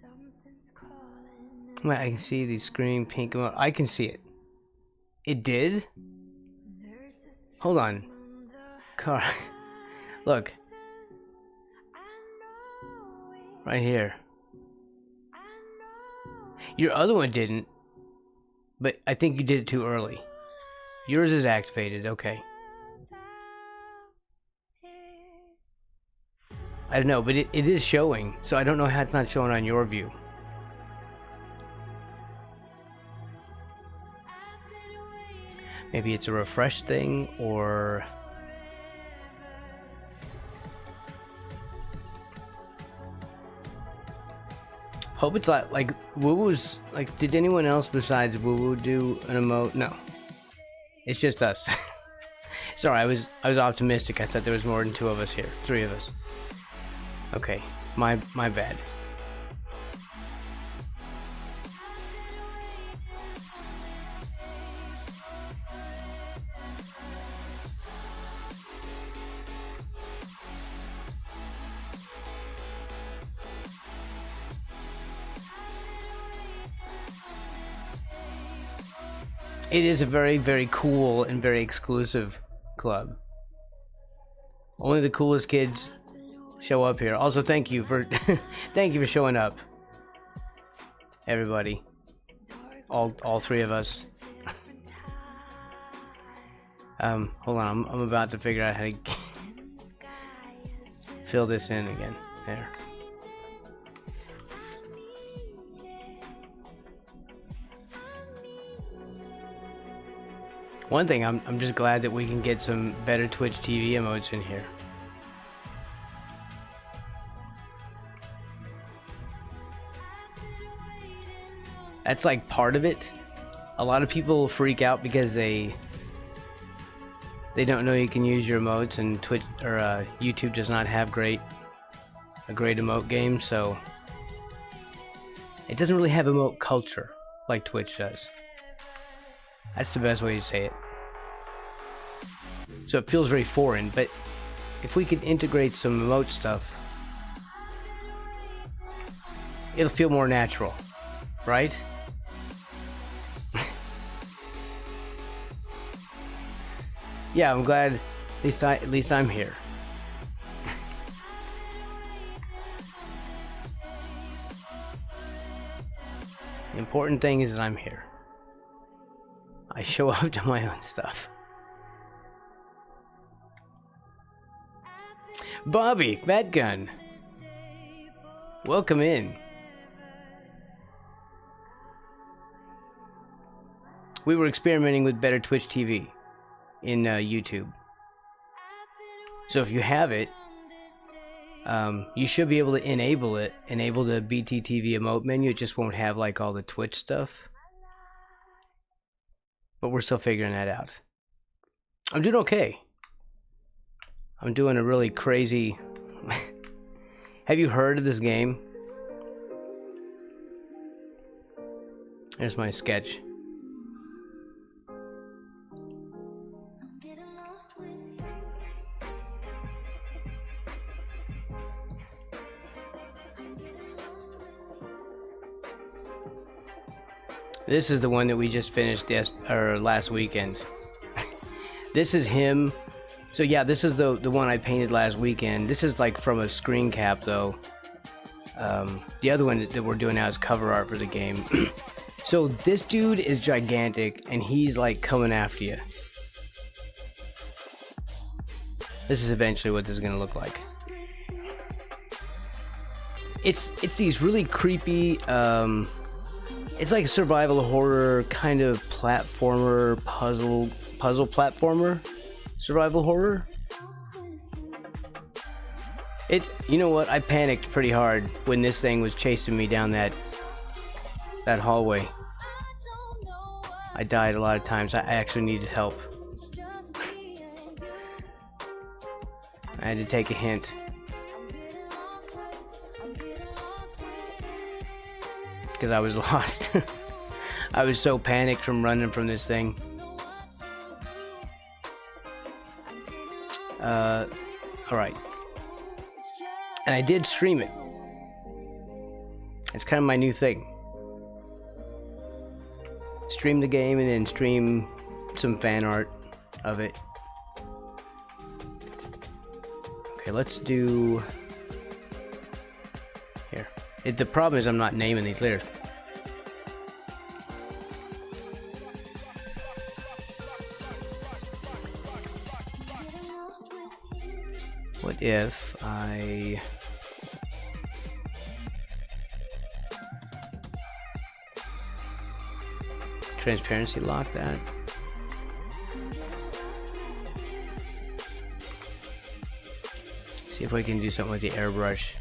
Speaker 1: Something's calling.
Speaker 3: Wait, I can see the screen pink. I can see it. It did? Hold on. Car. Look. Right here. Your other one didn't. But I think you did it too early. Yours is activated, okay. I don't know, but it is showing. So I don't know how it's not showing on your view. Maybe it's a refresh thing, or... Hope it's like Woo Woo's, like, did anyone else besides Woo Woo do an emote? No. It's just us. Sorry, I was optimistic. I thought there was more than 2 of us here. 3 of us. Okay. My bad. It is a very, very cool and very exclusive club. Only the coolest kids show up here. Also, thank you for thank you for showing up, everybody. All 3 of us. Hold on. I'm about to figure out how to fill this in again. There. One thing, I'm just glad that we can get some better Twitch TV emotes in here. That's like part of it. A lot of people freak out because they don't know you can use your emotes, and Twitch or YouTube does not have a great emote game, so it doesn't really have emote culture like Twitch does. That's the best way to say it. So it feels very foreign, but if we could integrate some emote stuff, it'll feel more natural, right? Yeah, I'm glad at least I'm here. The important thing is that I'm here. I show up to my own stuff. Bobby, Fat Gun. Welcome in. We were experimenting with better Twitch TV in YouTube. So if you have it, you should be able to enable the BTTV emote menu. It just won't have like all the Twitch stuff. But we're still figuring that out. I'm doing okay. I'm doing a really crazy... Have you heard of this game? There's my sketch. This is the one that we just finished last weekend. This is him. So yeah, this is the one I painted last weekend. This is like from a screen cap though. The other one that we're doing now is cover art for the game. So this dude is gigantic and he's like coming after you. This is eventually what this is gonna look like. It's these really creepy it's like a survival horror kind of platformer, puzzle platformer, survival horror. You know what? I panicked pretty hard when this thing was chasing me down that hallway. I died a lot of times. I actually needed help. I had to take a hint. Because I was lost. I was so panicked from running from this thing. Alright. And I did stream it. It's kind of my new thing. Stream the game and then stream some fan art of it. Okay, let's do... Here. The problem is I'm not naming these lyrics. What if I... transparency lock that? See if we can do something with the airbrush.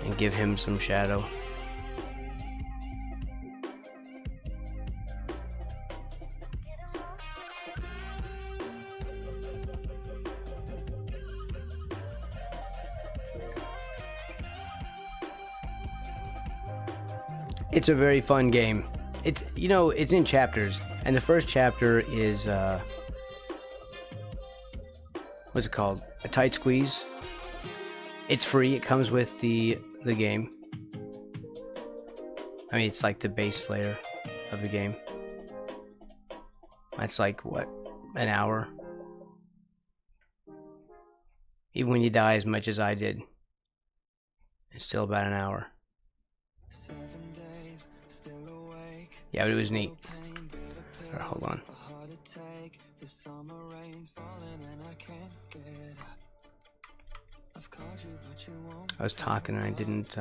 Speaker 3: And give him some shadow. It's a very fun game. It's, you know, it's in chapters, and the first chapter is what's it called? A tight squeeze. It's free. It comes with the game. I mean, it's like the base layer of the game. That's like what, an hour? Even when you die as much as I did, it's still about an hour. Yeah, but it was neat. Right, hold on. I was talking and I didn't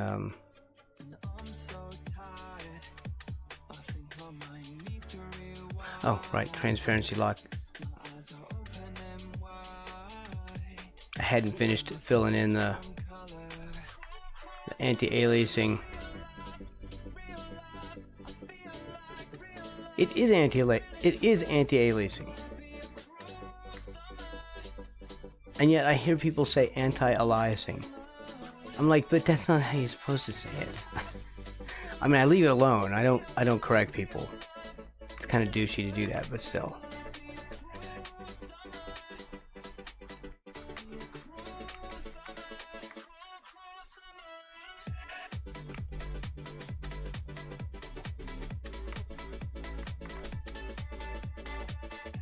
Speaker 3: Oh, right, transparency lock. I hadn't finished filling in the anti-aliasing. It is anti-aliasing. And yet I hear people say anti-aliasing. I'm like, but that's not how you're supposed to say it. I mean, I leave it alone. I don't correct people. It's kind of douchey to do that, but still.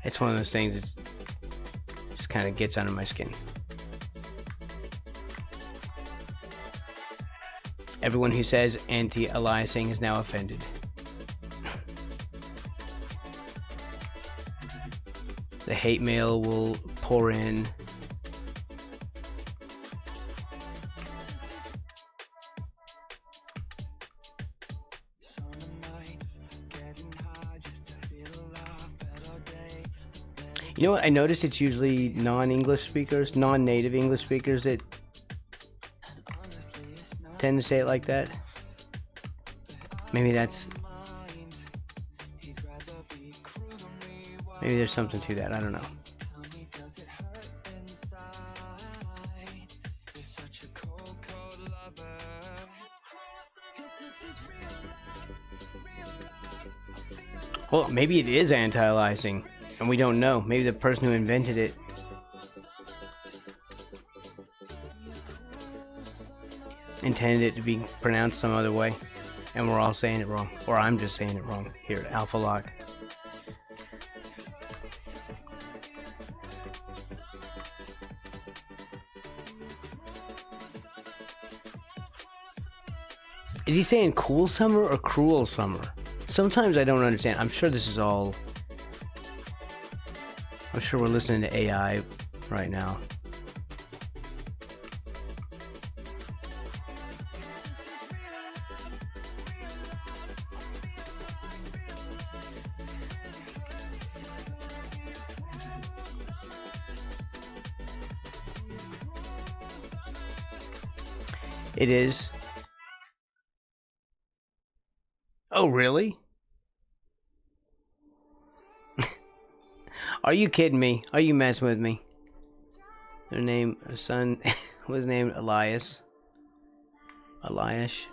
Speaker 3: It's one of those things that just kind of gets under my skin. Everyone who says anti-aliasing is now offended. The hate mail will pour in. You know what? I noticed it's usually non-English speakers, non-native English speakers that tend to say it like that. Maybe there's something to that. I don't know. Well, maybe it is anti-aliasing, and we don't know. Maybe the person who invented it intended it to be pronounced some other way, and we're all saying it wrong. Or I'm just saying it wrong here at Alpha Lock. Is he saying cool summer or cruel summer? Sometimes I don't understand. I'm sure this is all... I'm sure we're listening to AI right now. It is. Oh, really? Are you kidding me? Are you messing with me? Her son was named Elias. Elias.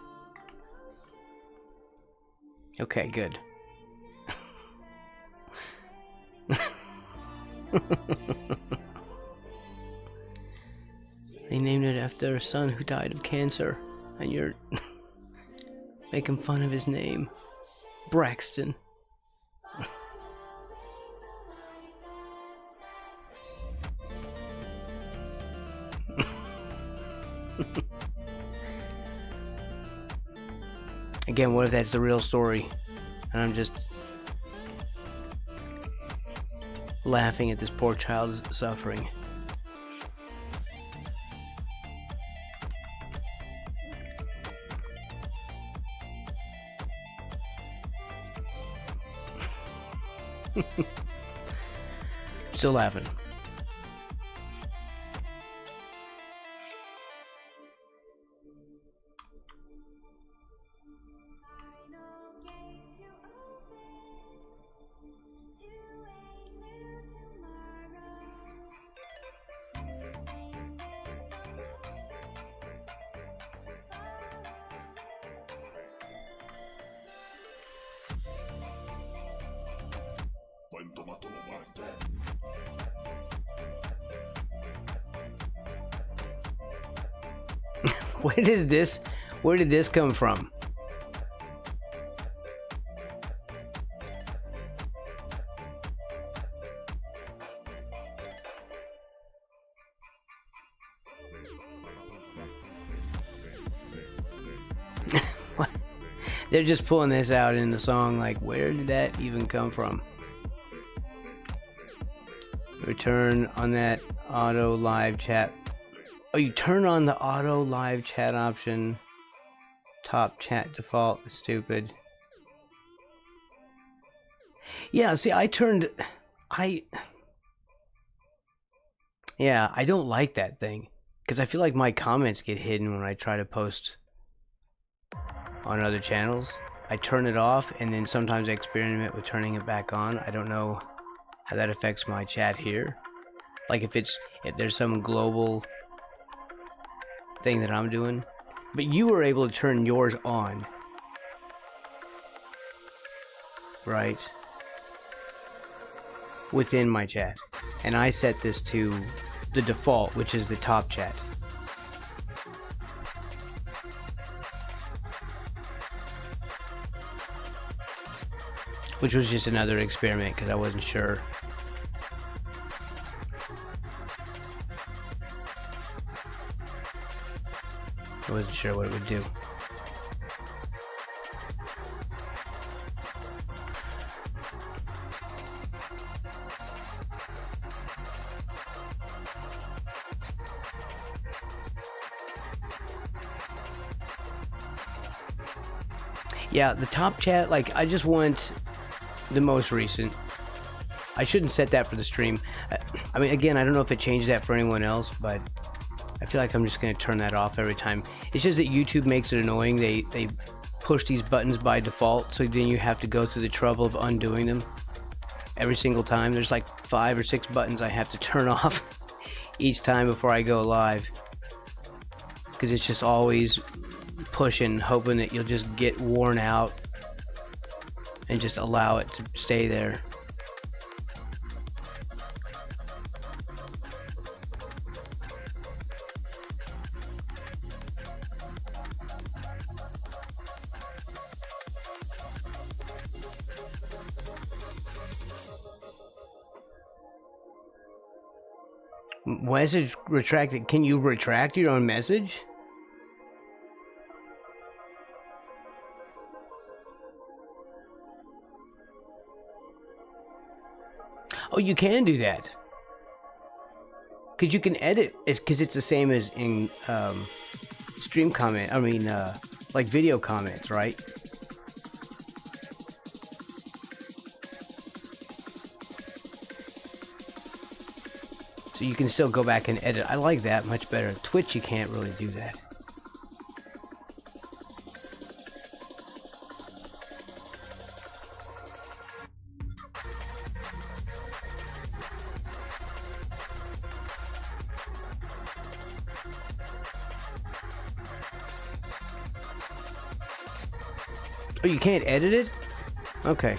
Speaker 3: Okay, good. They named it after their son who died of cancer, and you're making fun of his name. Braxton. Again, what if that's the real story and I'm just laughing at this poor child's suffering? Still laughing. Where did this come from? They're just pulling this out in the song, like, where did that even come from? Return on that auto live chat. Oh, you turn on the auto live chat option, Top chat default is stupid. Yeah, see, I don't like that thing because I feel like my comments get hidden when I try to post on other channels. I turn it off and then sometimes I experiment with turning it back on. I don't know how that affects my chat here. Like if there's some global thing that I'm doing. But you were able to turn yours on. Right? Within my chat. And I set this to the default, which is the top chat. Which was just another experiment because I wasn't sure. I wasn't sure what it would do. Yeah, the top chat, like, I just want the most recent. I shouldn't set that for the stream. I mean, again, I don't know if it changes that for anyone else, but I feel like I'm just going to turn that off every time. It's just that YouTube makes it annoying. They push these buttons by default, so then you have to go through the trouble of undoing them every single time. There's like 5 or 6 buttons I have to turn off each time before I go live. Because it's just always pushing, hoping that you'll just get worn out and just allow it to stay there. Message retracted. Can you retract your own message? Oh, you can do that. Because you can edit. Because it's the same as in stream comment. I mean, like video comments, right? So you can still go back and edit. I like that much better. Twitch, you can't really do that. Oh, you can't edit it? Okay.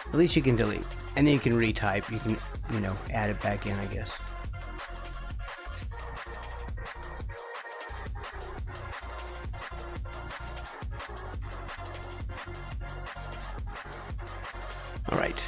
Speaker 3: At least you can delete. And then you can retype. You can, you know, add it back in, I guess. All right.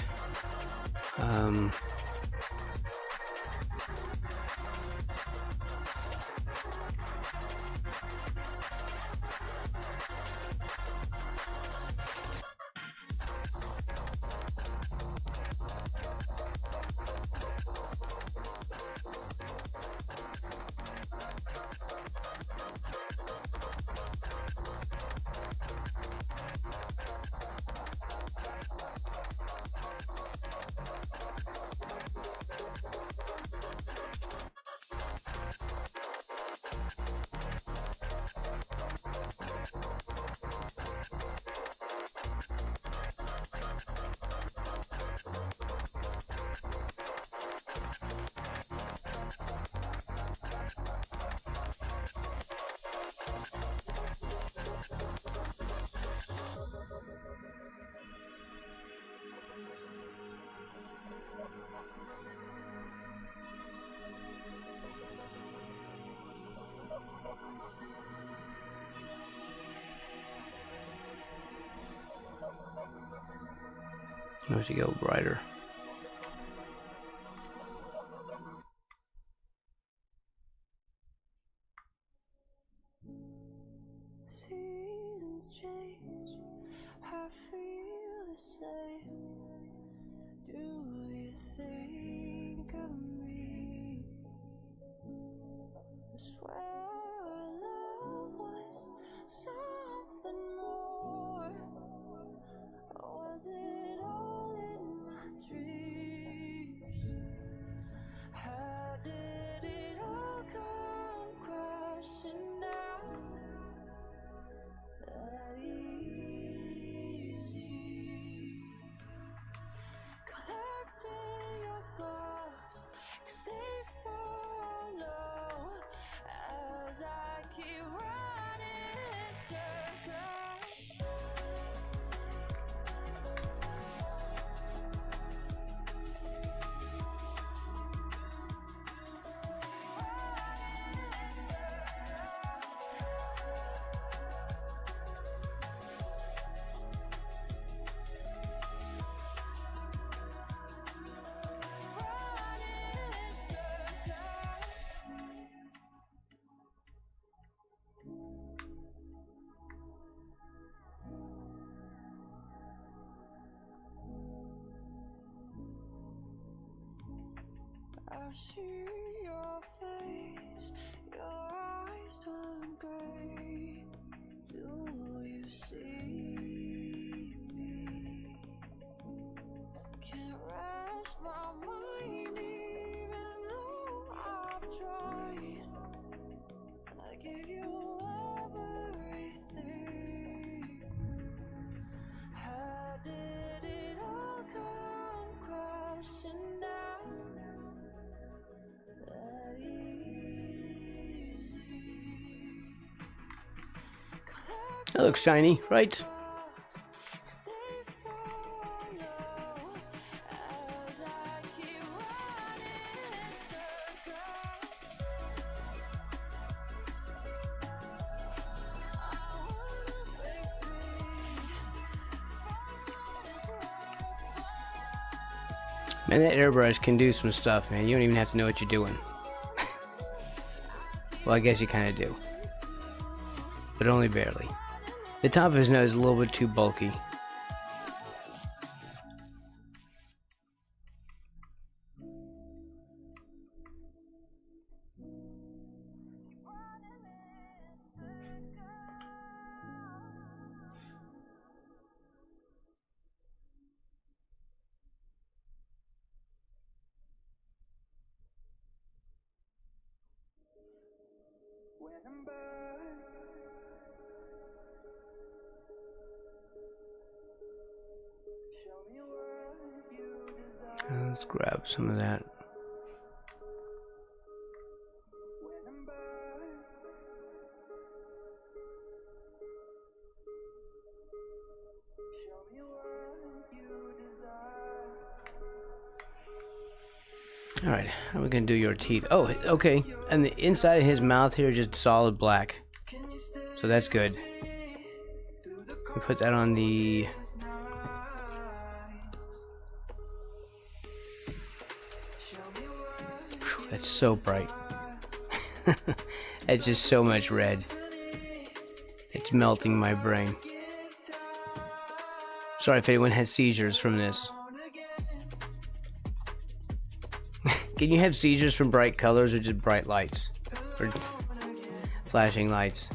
Speaker 3: Where to go brighter?
Speaker 1: Seasons change, I feel the same. Do you think of me? I swear our love was
Speaker 2: see your face, your eyes turn gray. Do you see me? Can't rest my mind even though I've tried. I gave you everything. How did it all come crashing down that easy?
Speaker 3: That looks shiny, right?
Speaker 2: Stay follow as I keep running circles. I wanna break free from this world.
Speaker 3: Man, that airbrush can do some stuff, man. You don't even have to know what you're doing. Well, I guess you kind of do. But only barely. The top of his nose is a little bit too bulky. Let's grab some of that. Alright, how are we gonna do your teeth? Oh, okay. And the inside of his mouth here is just solid black. So that's good. We put that on the... Whew, that's so bright. That's just so much red. It's melting my brain. Sorry if anyone has seizures from this. Can you have seizures from bright colors or just bright lights? Or flashing lights?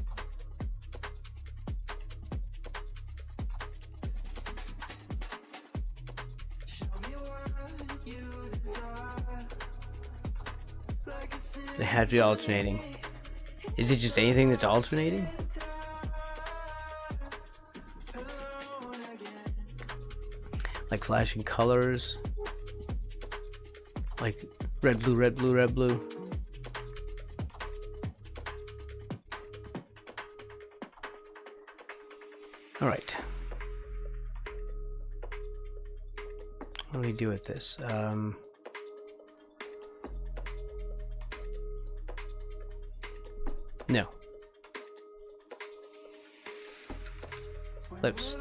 Speaker 3: They have to be alternating. Is it just anything that's alternating? Like flashing colors? Like red, blue, red, blue, red, blue. Alright. What do we do with this? No. Lips.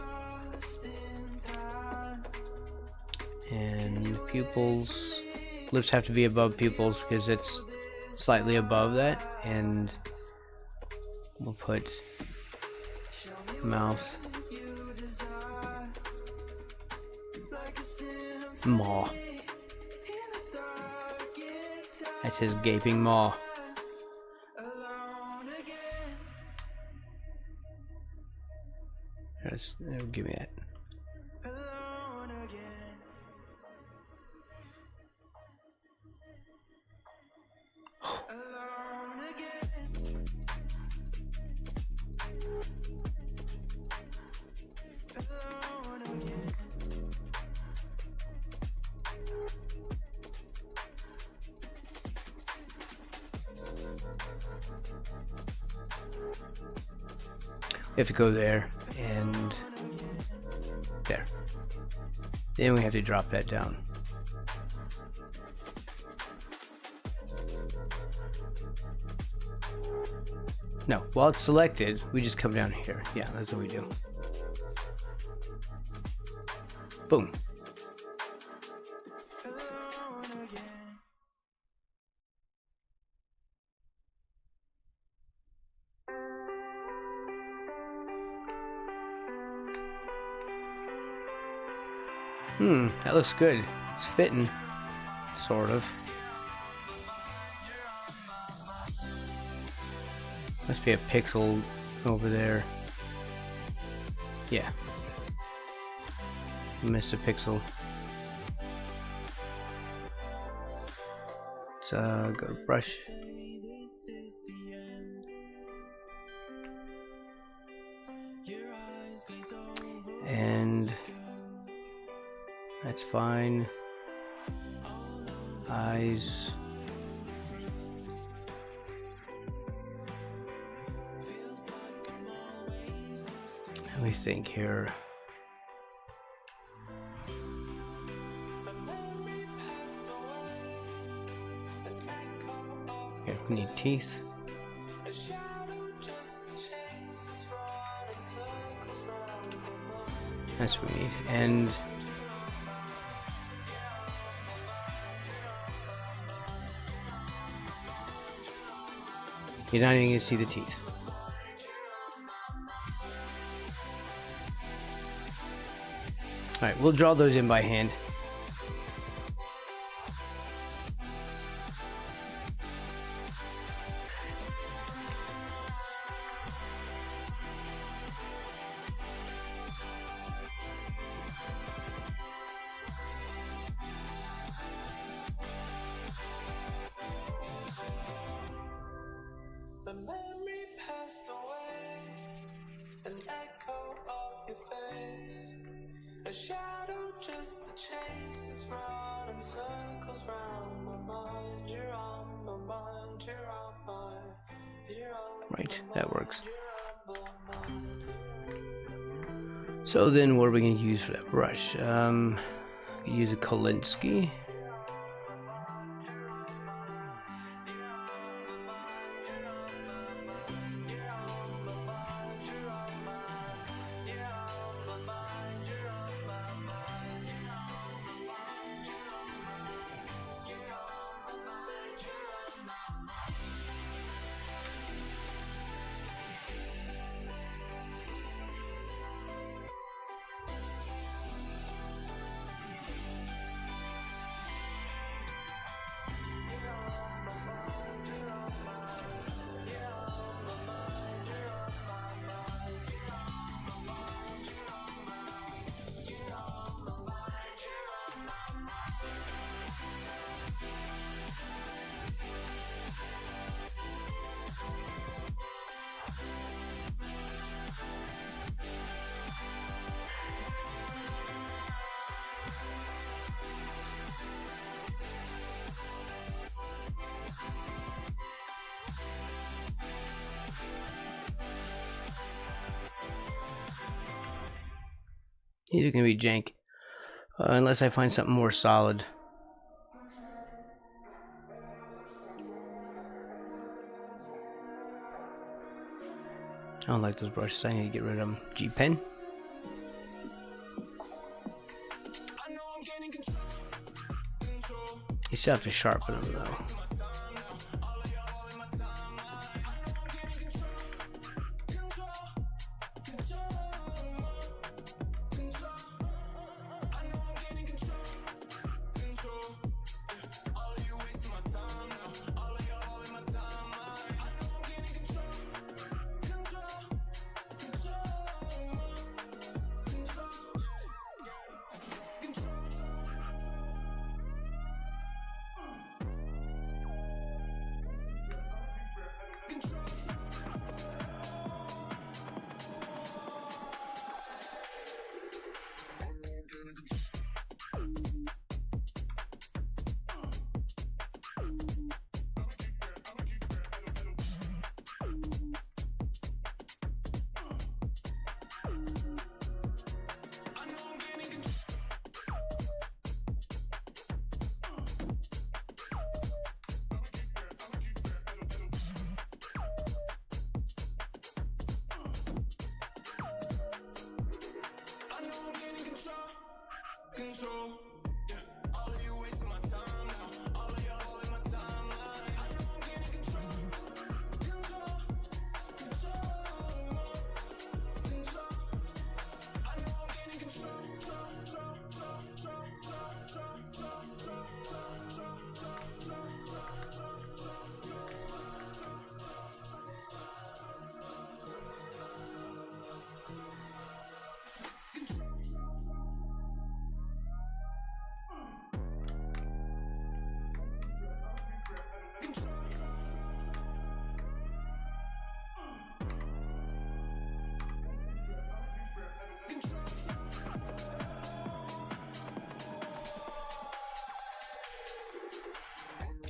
Speaker 3: And pupils. Lips have to be above pupils because it's slightly above that. And we'll put mouth. Maw. That's his gaping maw. Give me that. We have to go there and there. Then we have to drop that down. No, while it's selected, we just come down here. Yeah, that's what we do. Boom. That looks good. It's fitting, sort of. Must be a pixel over there. Yeah. Missed a pixel. Let's go to brush. And that's fine. Eyes. Let me think here. Here, we need teeth. That's what we need. And you're not even gonna see the teeth. Alright, we'll draw those in by hand.
Speaker 2: The memory passed away, an echo of your face, a shadow just to chase us round in circles round my mind. You're on my mind, you're on my, you're on
Speaker 3: Right, that works.
Speaker 2: you're on my mind.
Speaker 3: So then what are we going to use for that brush? Use a Kolinsky. These are going to be jank. Unless I find something more solid. I don't like those brushes. I need to get rid of them. G-pen. You still have to sharpen them though.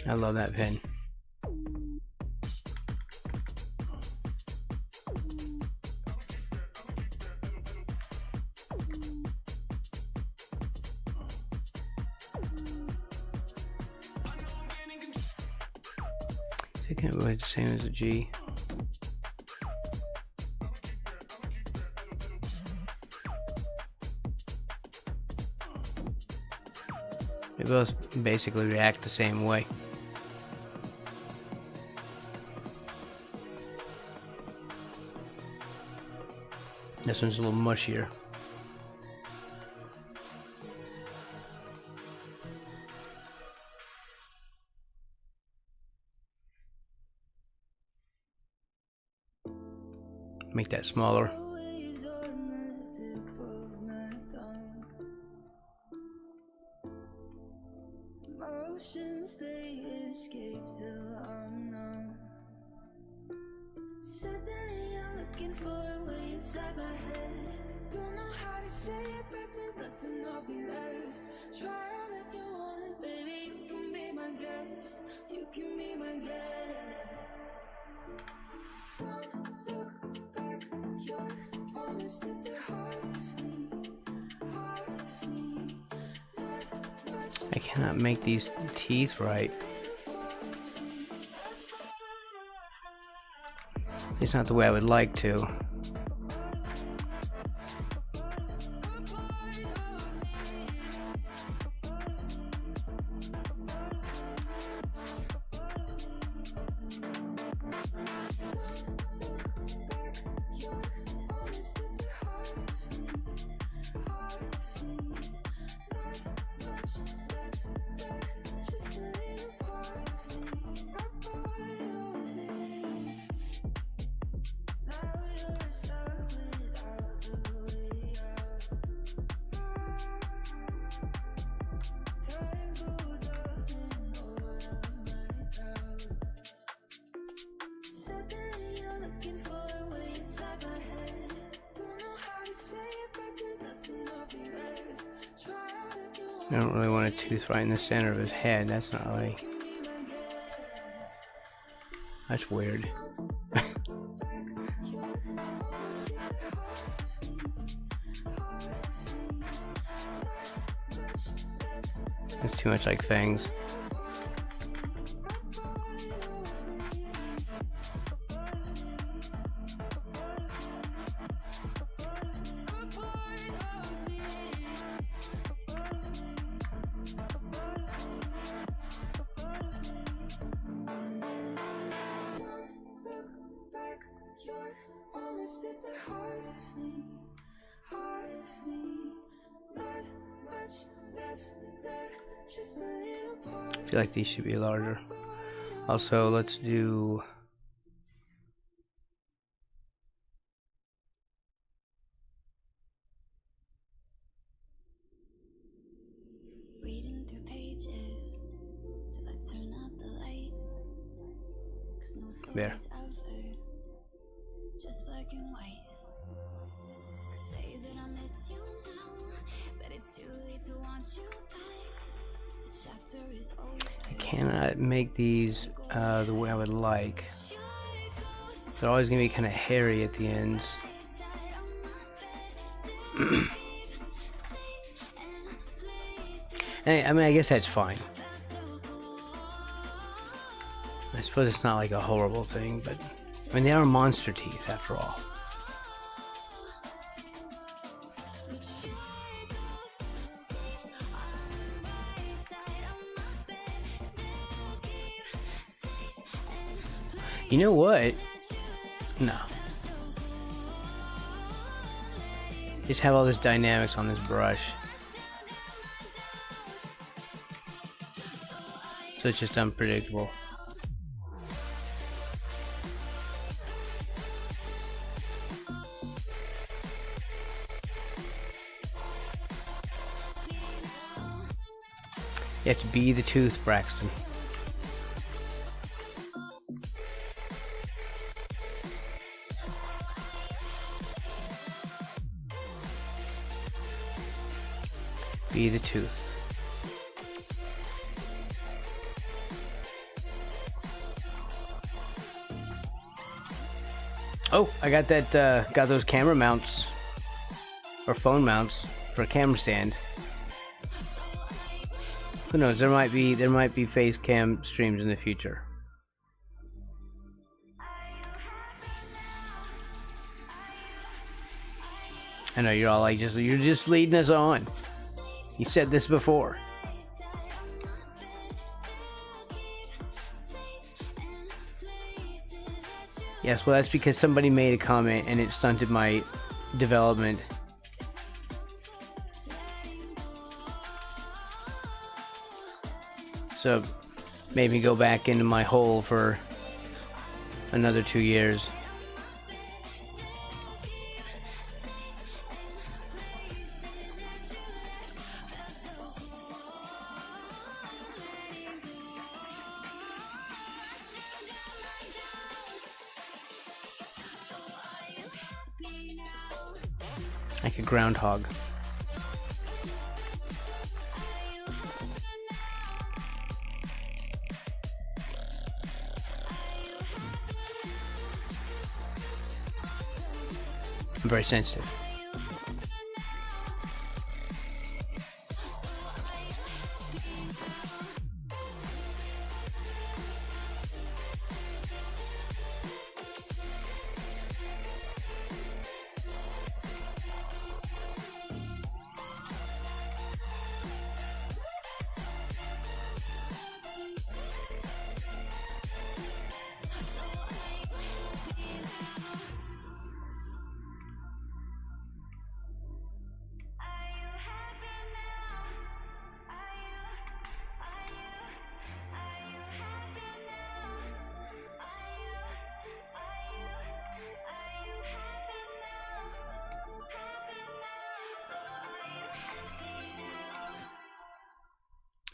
Speaker 3: I love that pen. It can't be the same as a G. They both basically react the same way. This one's a little mushier. Make that smaller.
Speaker 2: Always on the tip of my tongue. Emotions they escape till I'm numb. Said that you're looking for a way inside my head. Don't know how to say it, but there's nothing of me left. Try all that you want, baby. You can be my guest. You can be my guest. Don't look back. You're almost at the heart of me. Heart of me. Not much.
Speaker 3: I cannot make these teeth right. It's not the way I would like to. I don't really want a tooth right in the center of his head. That's not really... That's weird. It's too much like fangs. I feel like these should be larger. Also, let's do...
Speaker 1: Reading through pages till I turn out the light. 'Cause no
Speaker 3: There.
Speaker 1: stories ever, just black and white. Could say that I miss you now, but it's too late to want you back. The chapter is over.
Speaker 3: I cannot make these the way I would like. They're always going to be kind of hairy at the ends. Hey, I mean, I guess that's fine. I suppose it's not like a horrible thing, but I mean, they are monster teeth after all. You know what? No. Just have all this dynamics on this brush. So it's just unpredictable. You have to be the tooth, Braxton. Be the tooth. Oh, I got that, got those camera mounts, or phone mounts, for a camera stand. Who knows, there might be face cam streams in the future. I know you're all like, you're just leading us on. You said this before. Yes, well that's because somebody made a comment and it stunted my development. So made me go back into my hole for another 2 years. Like a groundhog. I'm very sensitive.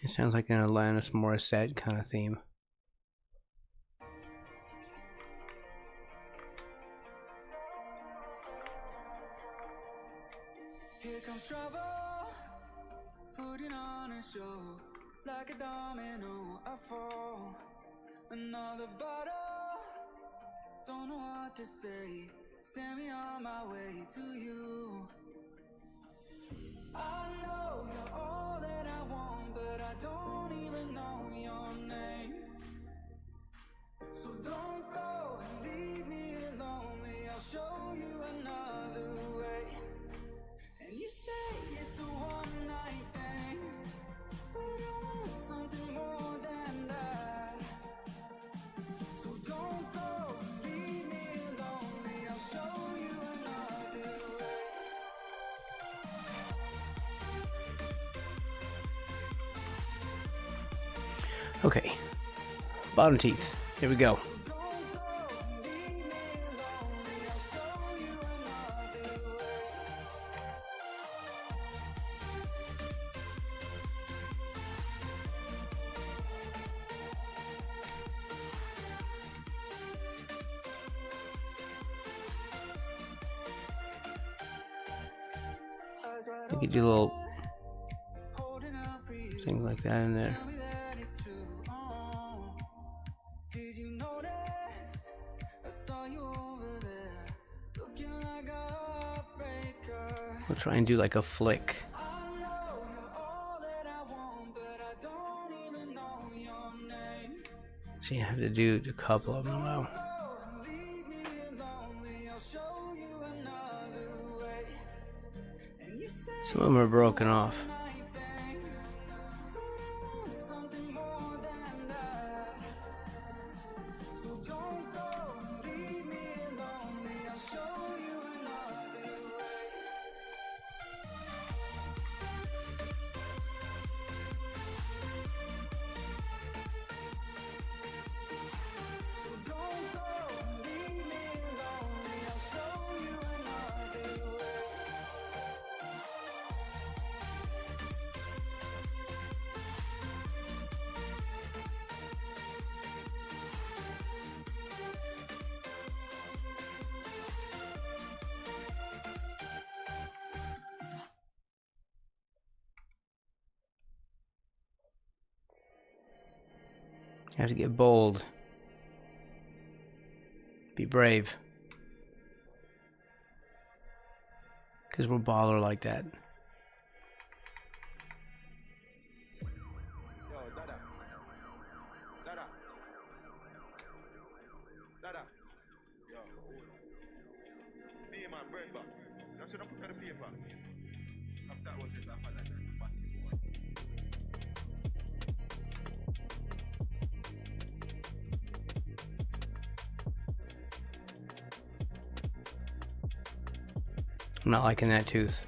Speaker 3: It sounds like an Alanis Morissette kind of theme.
Speaker 2: Here comes trouble, putting on a show, like a domino, I fall. Another bottle, don't know what to say, send me on my way to you. I know you're all that I want, but I don't even know your name. So don't go and leave me lonely, I'll show you another way. And you say it's a one-night thing, but I want something more than that. So don't go and leave me lonely, I'll show you another way.
Speaker 3: Okay. Bottom teeth. Here we go. You could do a little things like that in there. We'll try and do like a flick. So you have to do a couple of them though. Some of them are broken off. You have to get bold. Be brave. Because we're baller like that.
Speaker 4: Yo, Dada. Dada. Dada. Yo, hold on. Me, man, bread back. Now, should I put on the paper? After that was just after that.
Speaker 3: I'm not liking that tooth.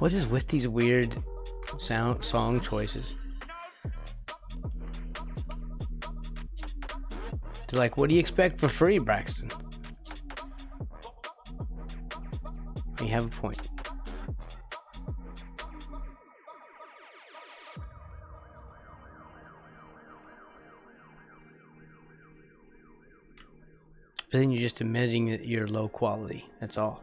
Speaker 3: What is with these weird song choices? They're like, what do you expect for free, Braxton? You have a point. But then you're just admitting that you're low quality. That's all.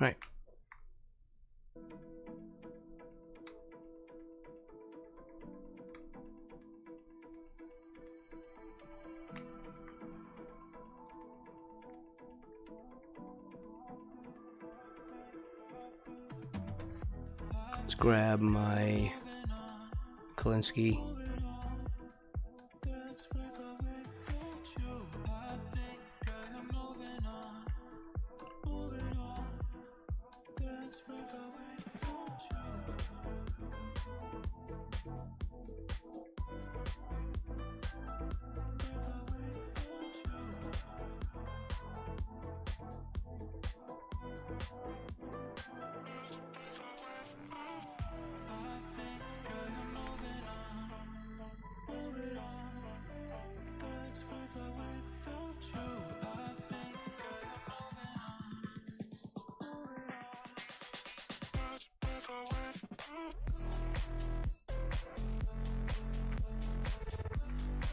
Speaker 3: Right. Let's grab my Kalinsky.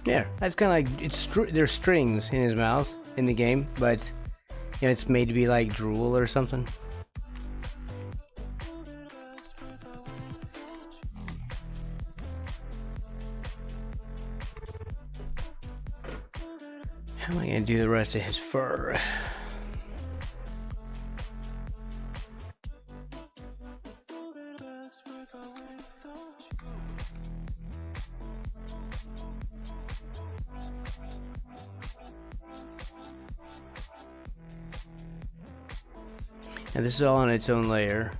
Speaker 3: Yeah, that's kind of like there's strings in his mouth in the game, but you know it's made to be like drool or something. How am I gonna do the rest of his fur? And this is all on its own layer.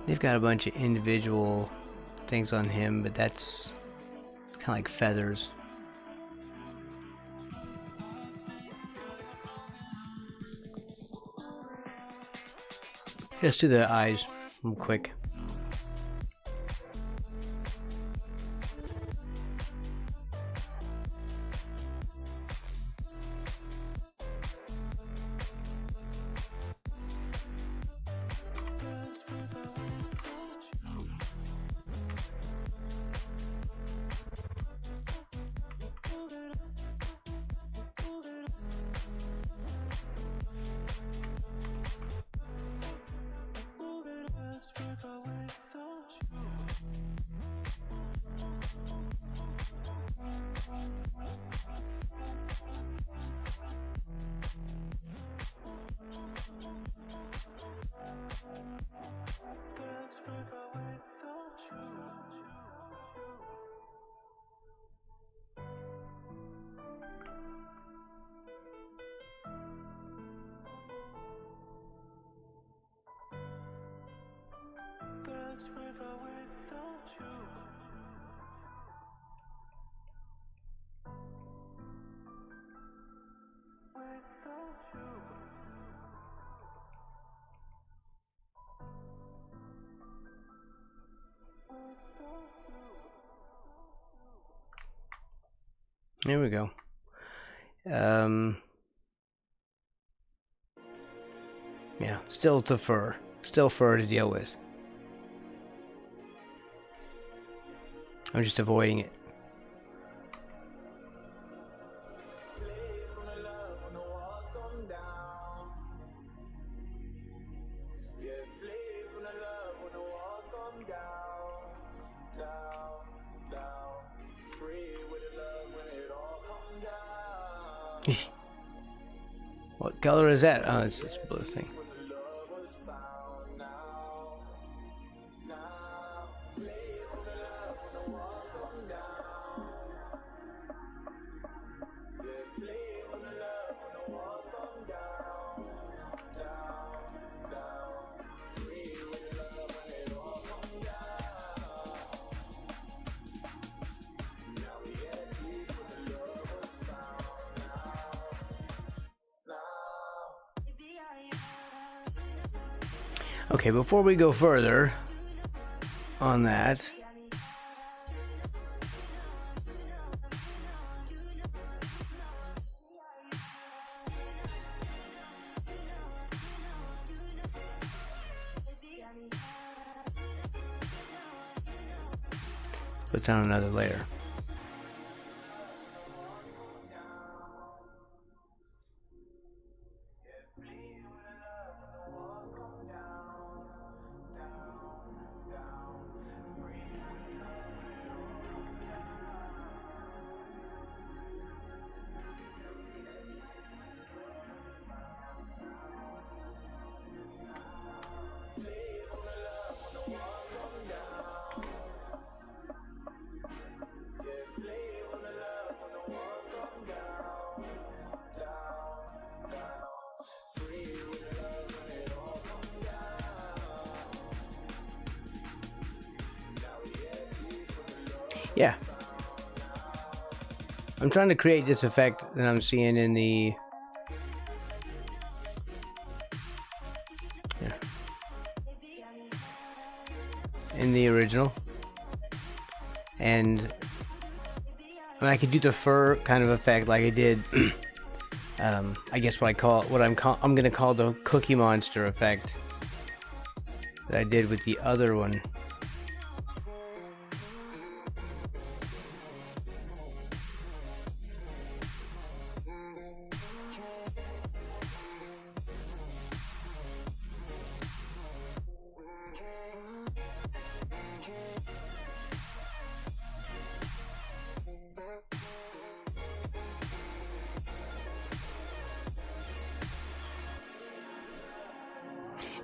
Speaker 3: They've got a bunch of individual things on him, but that's kind of like feathers. Let's do the eyes real quick. There we go. Yeah, still the fur. Still fur to deal with. I'm just avoiding it. What color is that? Oh, it's this blue thing. Okay, before we go further on that, put down another layer. Yeah. I'm trying to create this effect that I'm seeing in the original. And I mean, I could do the fur kind of effect like I did I guess I'm gonna call the Cookie Monster effect that I did with the other one.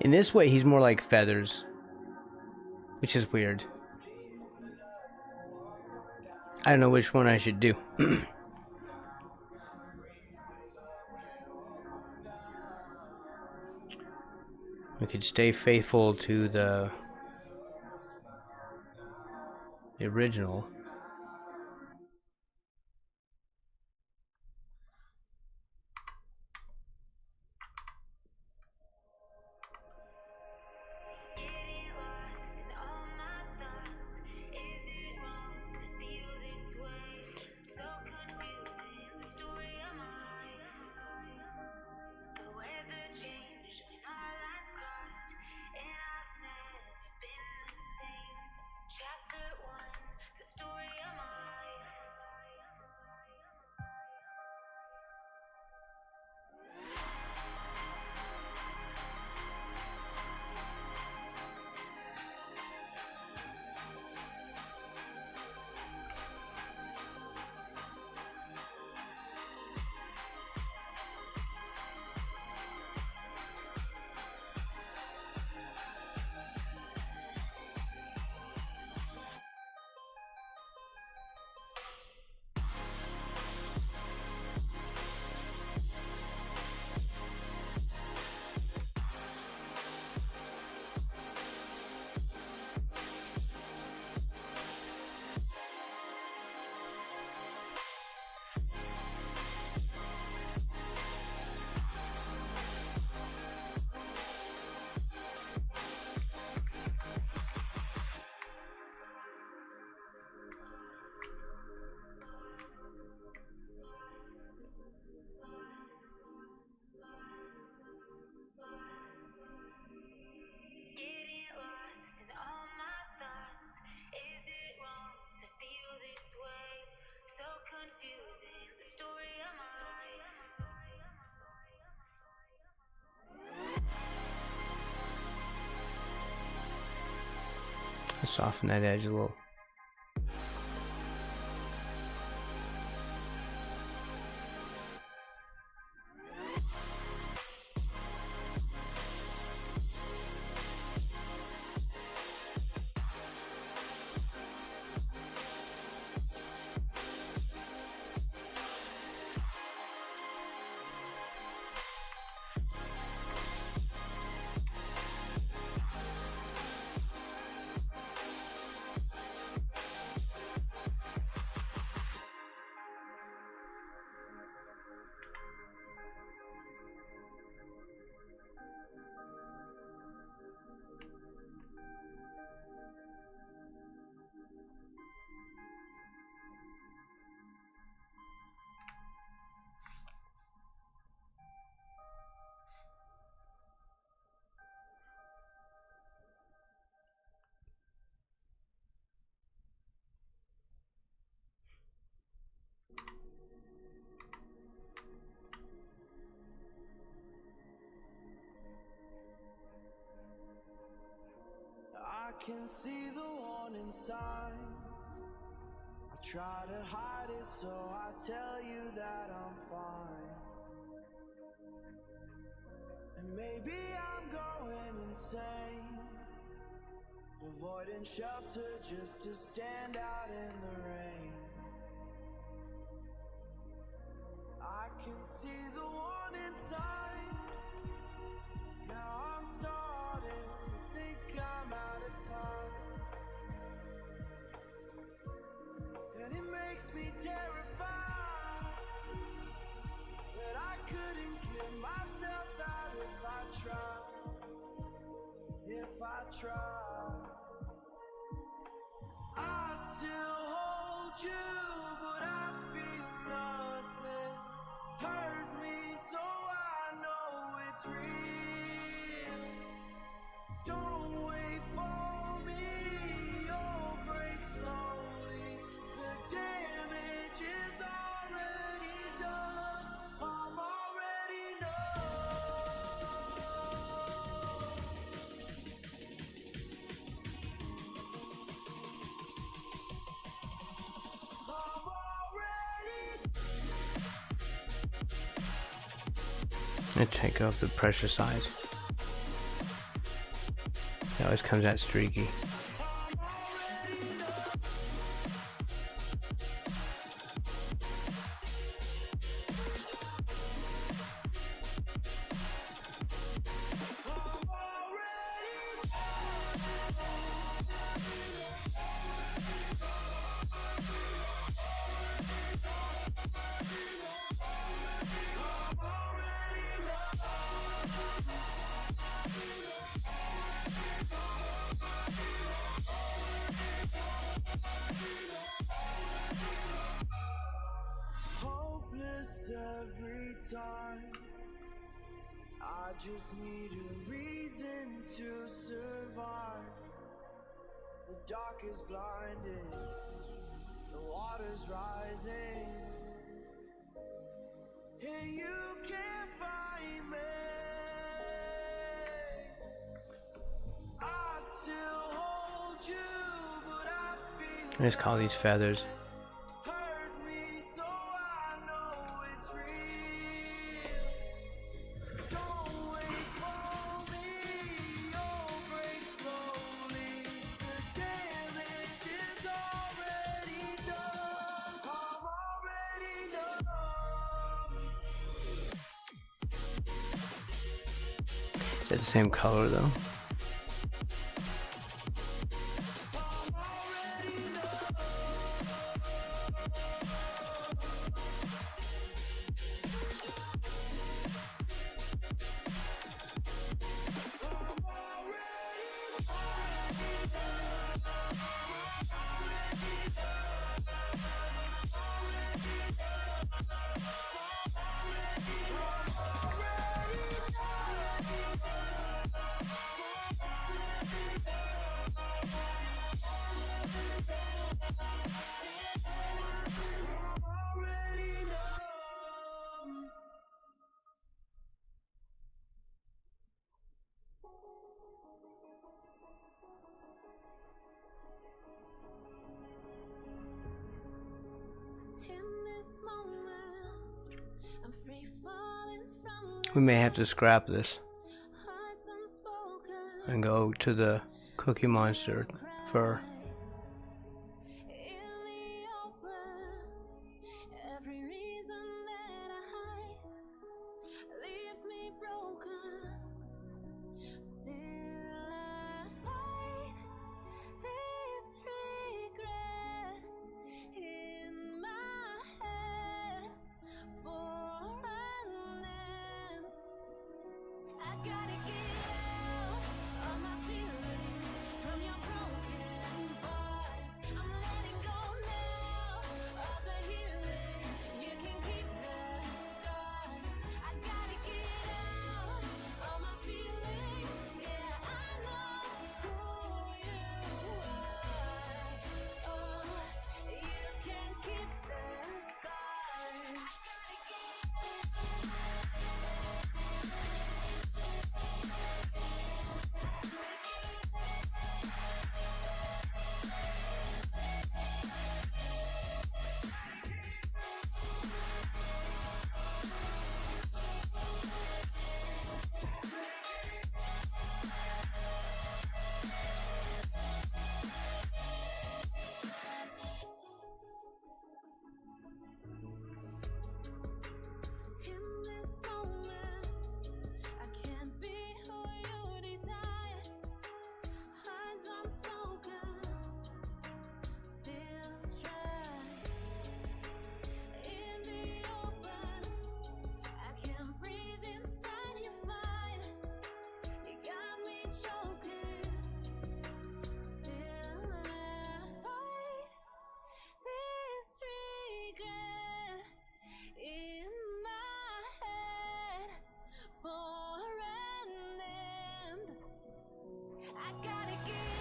Speaker 3: In this way, he's more like feathers, which is weird. I don't know which one I should do. We could stay faithful to the original. Soften that edge a little.
Speaker 2: I can see the warning signs. I try to hide it, so I tell you that I'm fine. And maybe I'm going insane, avoiding shelter just to stand out in the rain. I can see the warning signs. Now I'm starting to think I'm out of time, and it makes me terrified that I couldn't get myself out if I tried. If I tried, I still hold you, but I feel nothing hurt me, so I know it's real. Don't wait for me, you'll break slowly. The damage is already done. I'm already numb. I'm already.
Speaker 3: I take off the pressure size. It always comes out streaky.
Speaker 2: time. I just need a reason to survive. The dark is blinding, the water's rising, and you can't find me. I still hold you, but I feel
Speaker 3: I just call these feathers.
Speaker 2: hurt me, so I know it's real. Don't wait for me, you'll break slowly. The damage is already done. I'm already numb.
Speaker 3: Is that the same color though?
Speaker 2: Already numb.
Speaker 1: In this moment, I'm free falling from
Speaker 3: We may have to scrap this
Speaker 1: hearts unspoken.
Speaker 3: and go to the Cookie Monster fur.
Speaker 1: In the open, every reason that I hide leaves me broken. Still I fight this regret in my head for an end. I gotta get out all my feelings from your broken parts. I'm letting go now of the healing. You can keep the scars. I gotta get out all my feelings. Yeah, I know who you are. Oh, you can keep the scars. In this moment, I can't be who you desire. Hearts unspoken, still try. In the open, I can't breathe inside your fire. You got me choking. Still I fight this regret in my head for an end. I gotta get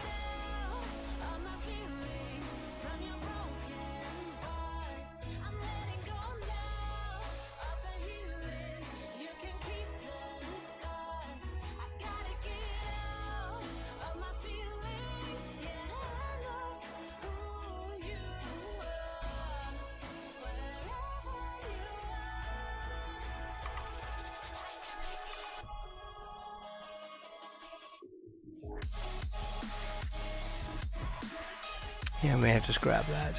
Speaker 1: out all my feelings from your broken parts. I'm letting go now of the healing. You can keep the scars. I gotta get out of my feelings. Yeah, I know who you are. Wherever you
Speaker 3: Yeah, I may have to scrap that.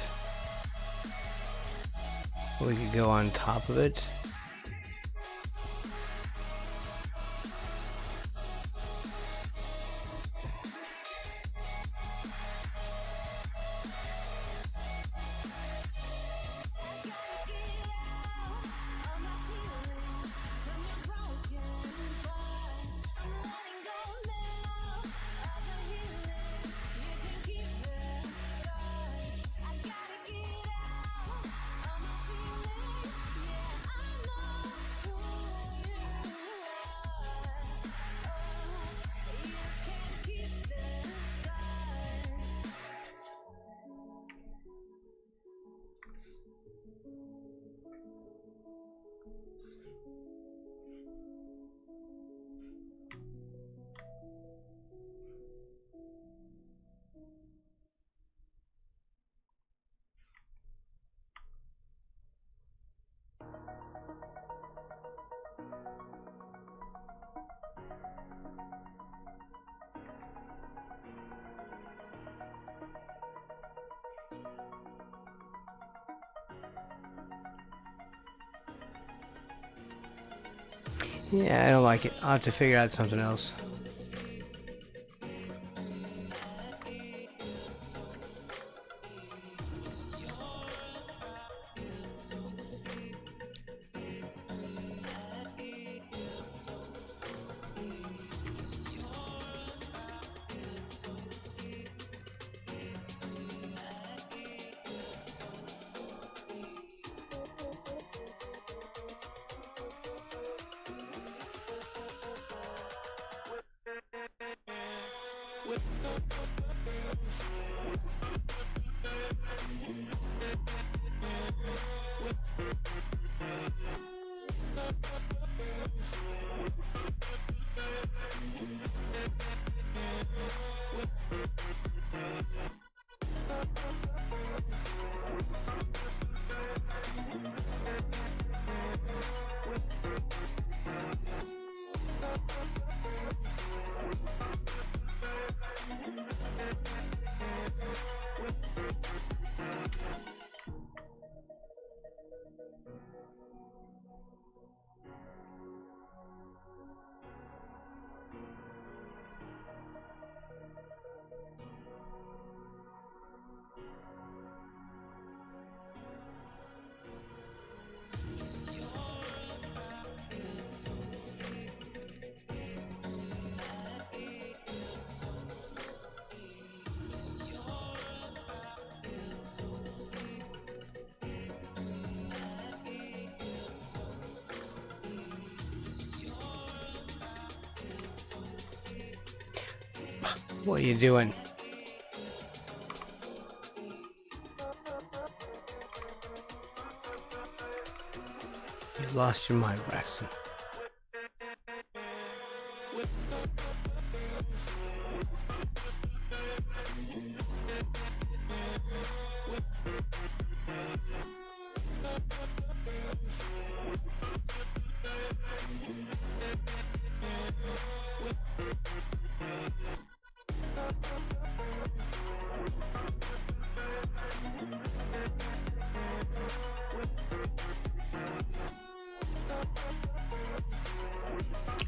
Speaker 3: We could go on top of it. Yeah, I don't like it. I'll have to figure out something else. What are you doing? You lost your mind, Braxton.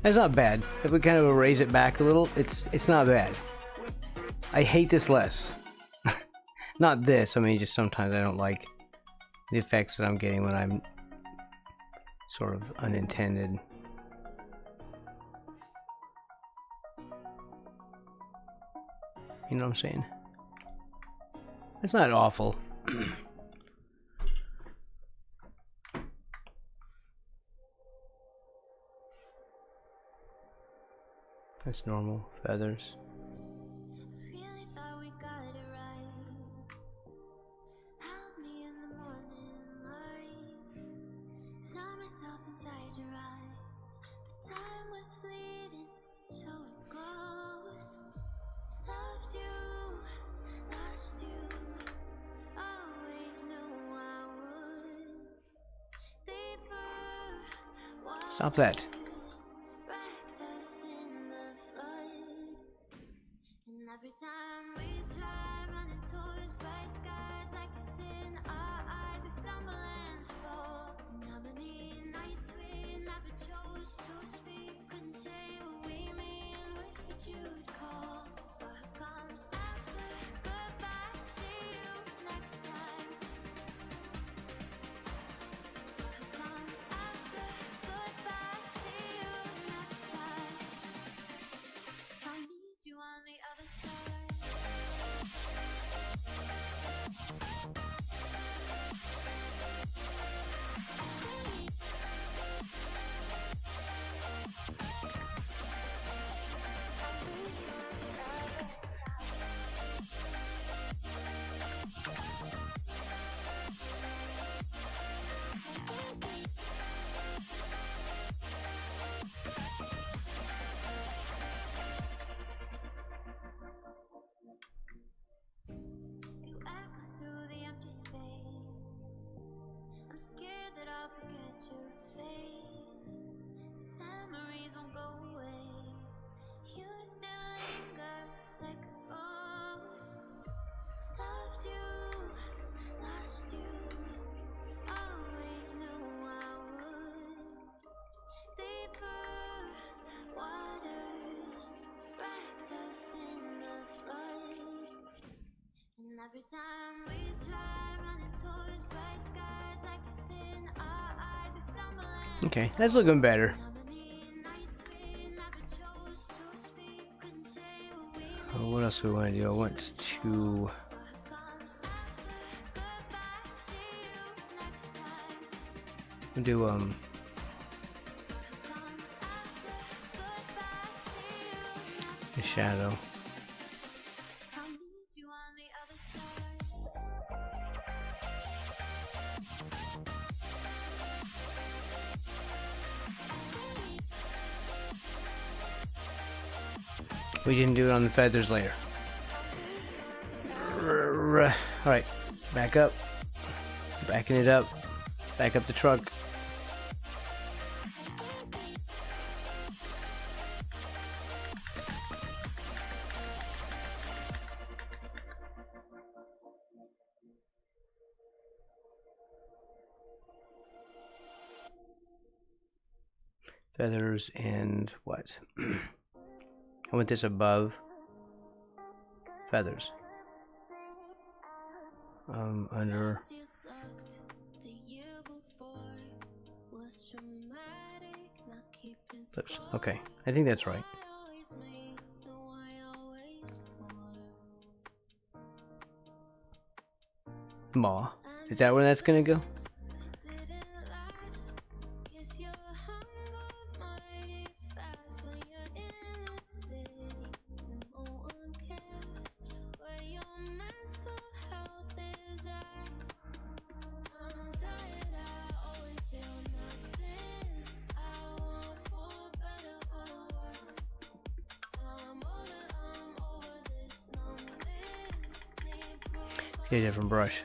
Speaker 3: It's not bad. If we kind of raise it back a little, it's not bad. I hate this less. Not this, I mean just sometimes I don't like the effects that I'm getting when I'm sort of unintended. You know what I'm saying? It's not awful. That's normal. Feathers.
Speaker 1: Really thought we got it right. Held me in the morning light. Saw myself inside your eyes. But time was fleeting, so it goes. Loved you, lost you. Always knew I would. Deeper.
Speaker 3: Stop that.
Speaker 1: Every time we try running towards bright skies, like it's in our eyes, we stumble and fall. And how many nights we never chose to speak, couldn't say what we mean, wish that you'd call. What comes after goodbye? See you next time. What comes after goodbye? See you next time. I'll meet you on the other side. You echo through the empty space. I'm scared that I'll forget your face. Memories won't go away. You still linger like a ghost. Loved you, lost you. Always knew I would. Deeper. every time we try running towards bright skies, like it's in our eyes, we stumble and
Speaker 3: Okay, that's looking better. Oh, what else do we want to do? I want to do the shadow. We didn't do it on the feathers later. Alright, back up. Backing it up. Back up the truck. Feathers and what? I want this above feathers. Under. Oops. Okay, I think that's right. Maw. Is that where that's gonna go? Get a different brush.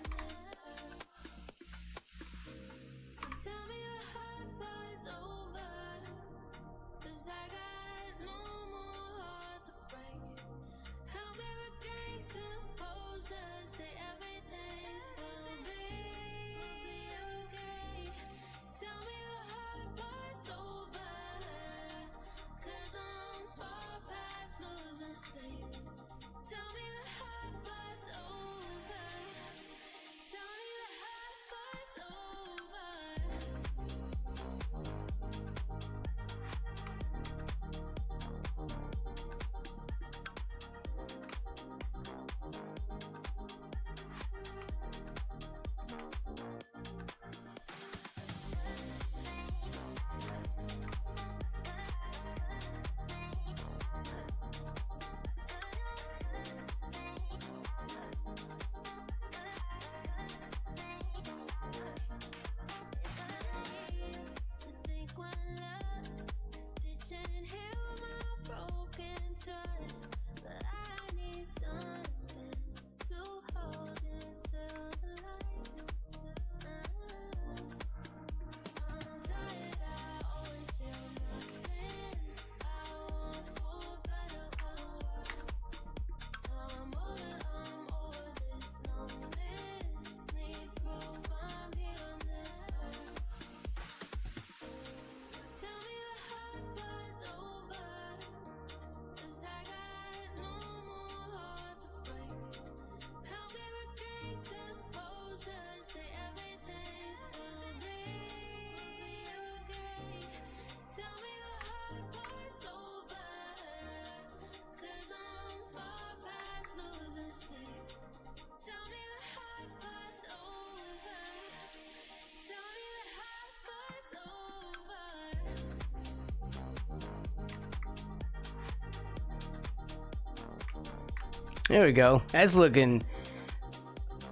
Speaker 3: There we go. That's looking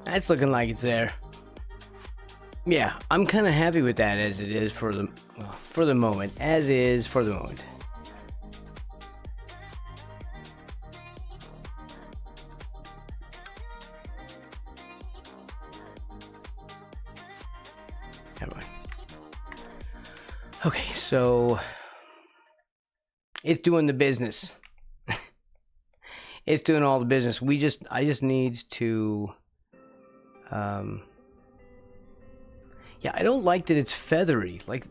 Speaker 3: like it's there. Yeah, I'm kind of happy with that as it is for the moment. As is for the moment. Never mind. Okay, so it's doing the business. It's doing all the business. I just need to, yeah, I don't like that it's feathery. Like,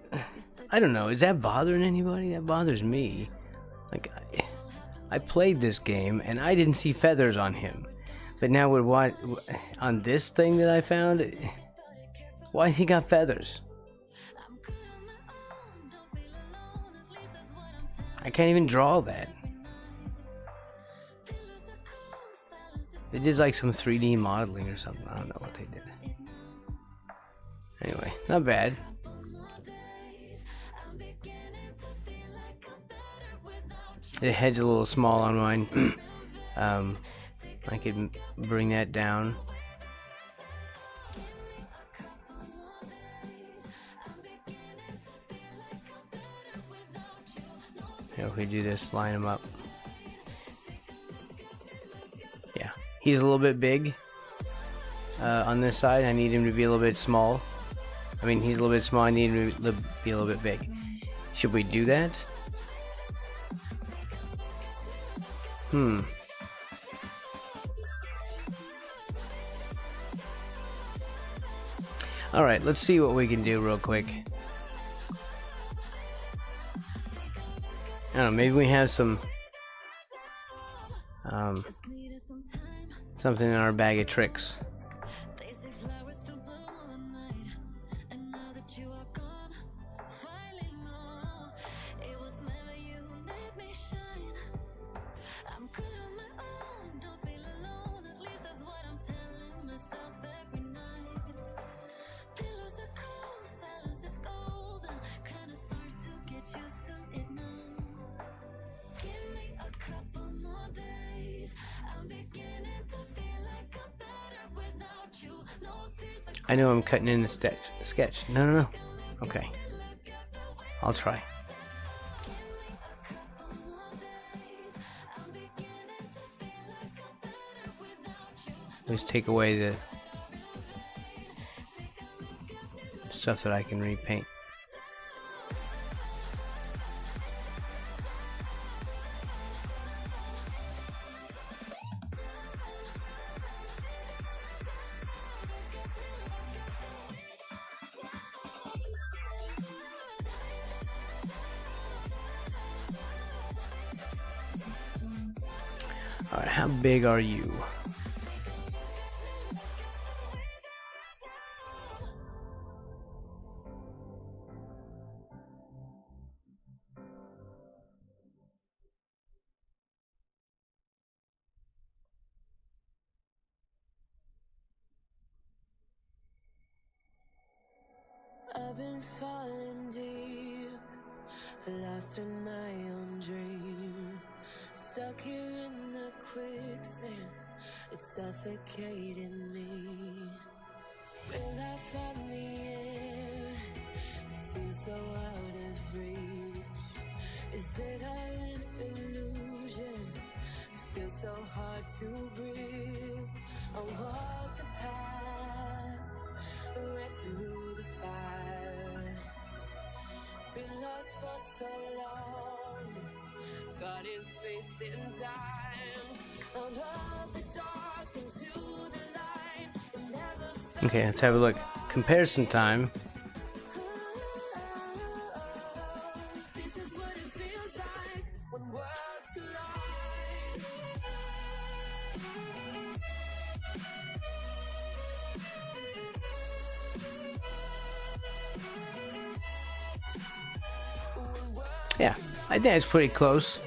Speaker 3: I don't know. Is that bothering anybody? That bothers me. Like, I played this game and I didn't see feathers on him. But now with what on this thing that I found, why he got feathers? I can't even draw that. They did like some 3D modeling or something. I don't know what they did. Anyway, not bad. The head's a little small on mine. I could bring that down. If we do this, line them up. Yeah, he's a little bit big on this side. I need him to be a little bit small. I mean, he's a little bit small. I need him to be a little bit big. Should we do that? Alright, let's see what we can do real quick. I don't know, maybe we have some something in our bag of tricks. I know I'm cutting in the sketch. No. Okay. I'll try. Let's take away the stuff that I can repaint. Alright, how big are you?
Speaker 2: I've been falling deep, lost in my own dream, stuck here in the quicksand, it's suffocating me. Will I find the air? It seems so out of reach. Is it all an illusion? It feels so hard to breathe. I walk the path right through the fire. Been lost for so long, caught in space and time. Out of the dark into the light.
Speaker 3: Okay, let's have a look. Comparison time.
Speaker 2: This is what it feels like when worlds collide.
Speaker 3: Yeah, I think it's pretty close.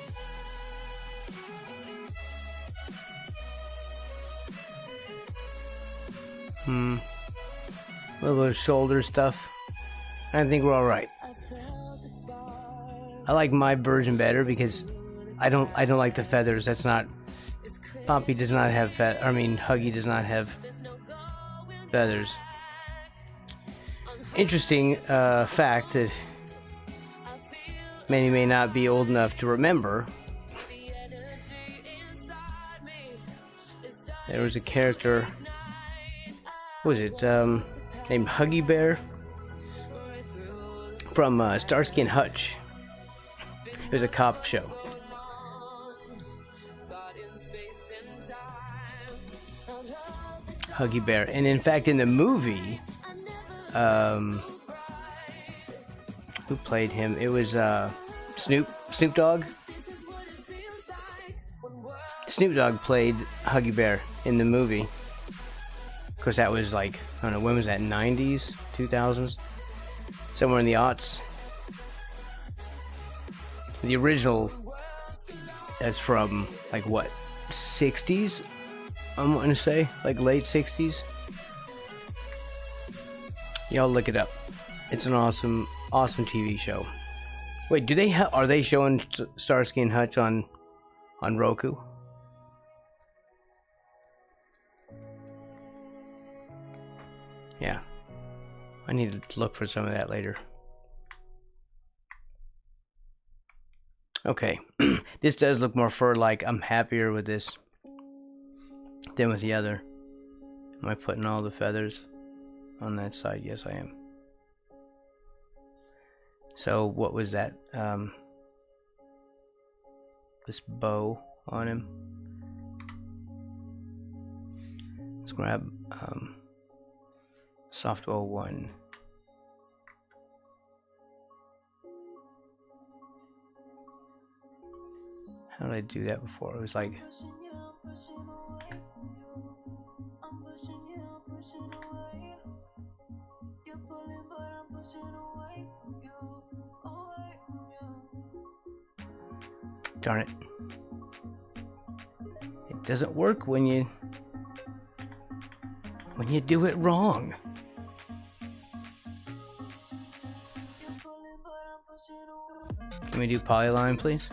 Speaker 3: A little bit of shoulder stuff. I think we're all right. I like my version better because I don't like the feathers. That's not. Pompey does not have Huggy does not have feathers. Interesting fact that many may not be old enough to remember. There was a character. What was it? Named Huggy Bear from Starsky and Hutch. It was a cop show. Huggy Bear, and in fact, in the movie, who played him? It was Snoop Dogg. Snoop Dogg played Huggy Bear in the movie. Of course, that was like, I don't know, when was that? 90s? 2000s? Somewhere in the aughts. The original is from, like, what? 60s? I'm wanting to say. Like, late 60s? Y'all look it up. It's an awesome, awesome TV show. Wait, do they are they showing Starsky and Hutch on Roku? Yeah. I need to look for some of that later. Okay. This does look more fur-like. I'm happier with this than with the other. Am I putting all the feathers on that side? Yes, I am. So what was that? This bow on him. Let's grab soft bow 1. How did I do that before? It was like, darn it. It doesn't work when you do it wrong. Can we do polyline, please?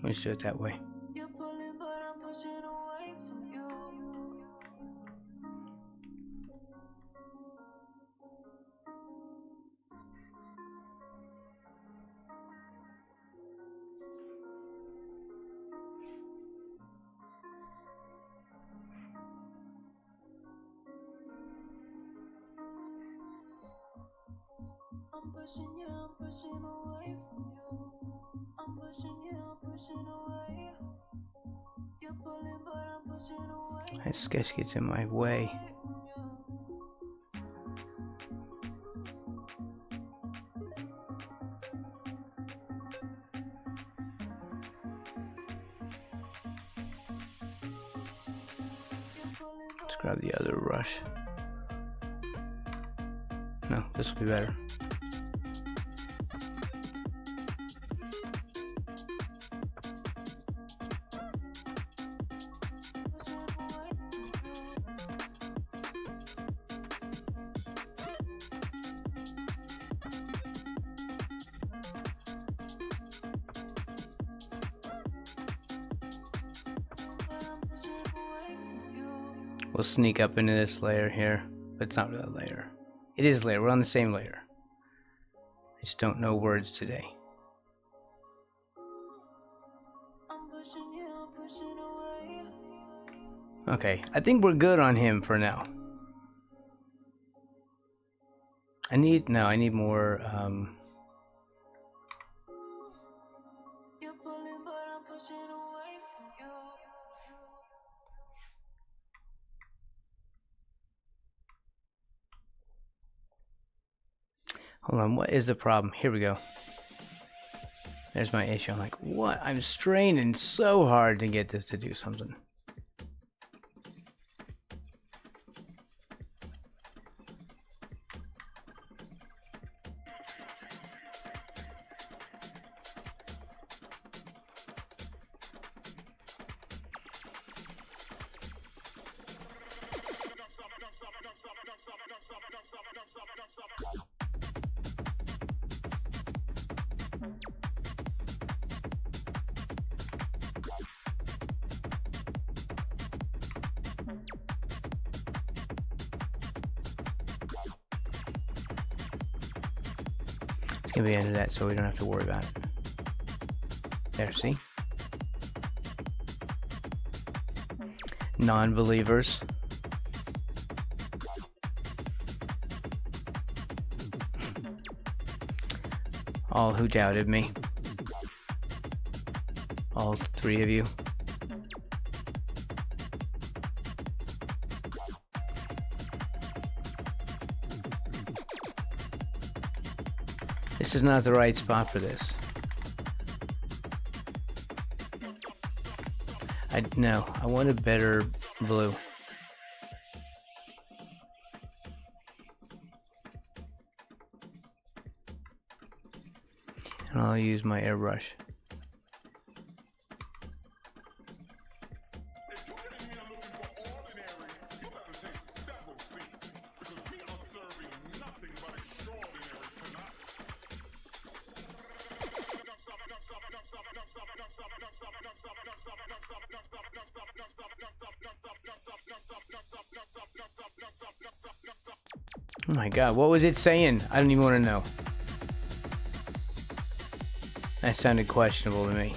Speaker 3: Let's do it that way. That sketch gets in my way. Let's grab the other brush. No, this will be better. We'll sneak up into this layer here, but it's not really a layer. It is a layer. We're on the same layer. I just don't know words today. Okay, I think we're good on him for now. I need more, hold on, what is the problem? Here we go. There's my issue. I'm like, what? I'm straining so hard to get this to do something. It's gonna be under that, so we don't have to worry about it. There, see? non-believers. All who doubted me. All three of you. This is not the right spot for this. No, I want a better blue. And I'll use my airbrush. Oh my god, what was it saying? I don't even want to know. That sounded questionable to me.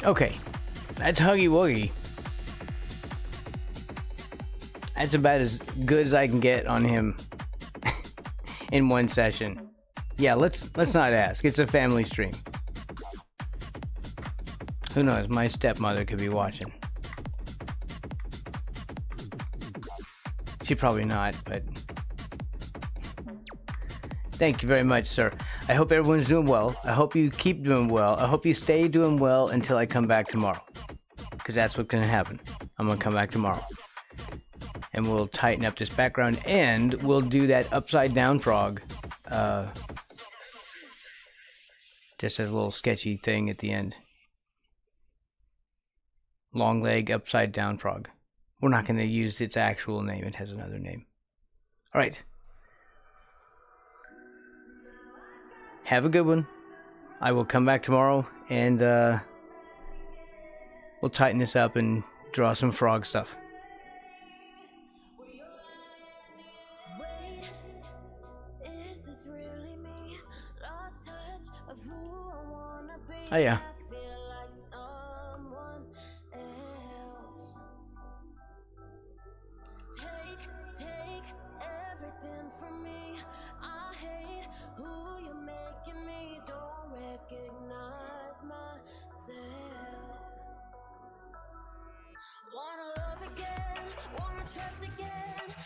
Speaker 3: Okay, that's Huggy Wuggy. That's about as good as I can get on him in one session. Yeah, let's not ask. It's a family stream. Who knows? My stepmother could be watching. She probably not, but thank you very much, sir. I hope everyone's doing well. I hope you keep doing well. I hope you stay doing well until I come back tomorrow, because that's what's gonna happen. I'm gonna come back tomorrow, and we'll tighten up this background, and we'll do that upside down frog, just as a little sketchy thing at the end. Long leg upside down frog. We're not going to use its actual name. It has another name. All right. Have a good one. I will come back tomorrow and we'll tighten this up and draw some frog stuff.
Speaker 1: Wait, is this really me? Lost touch of who I wanna be.
Speaker 3: Oh yeah.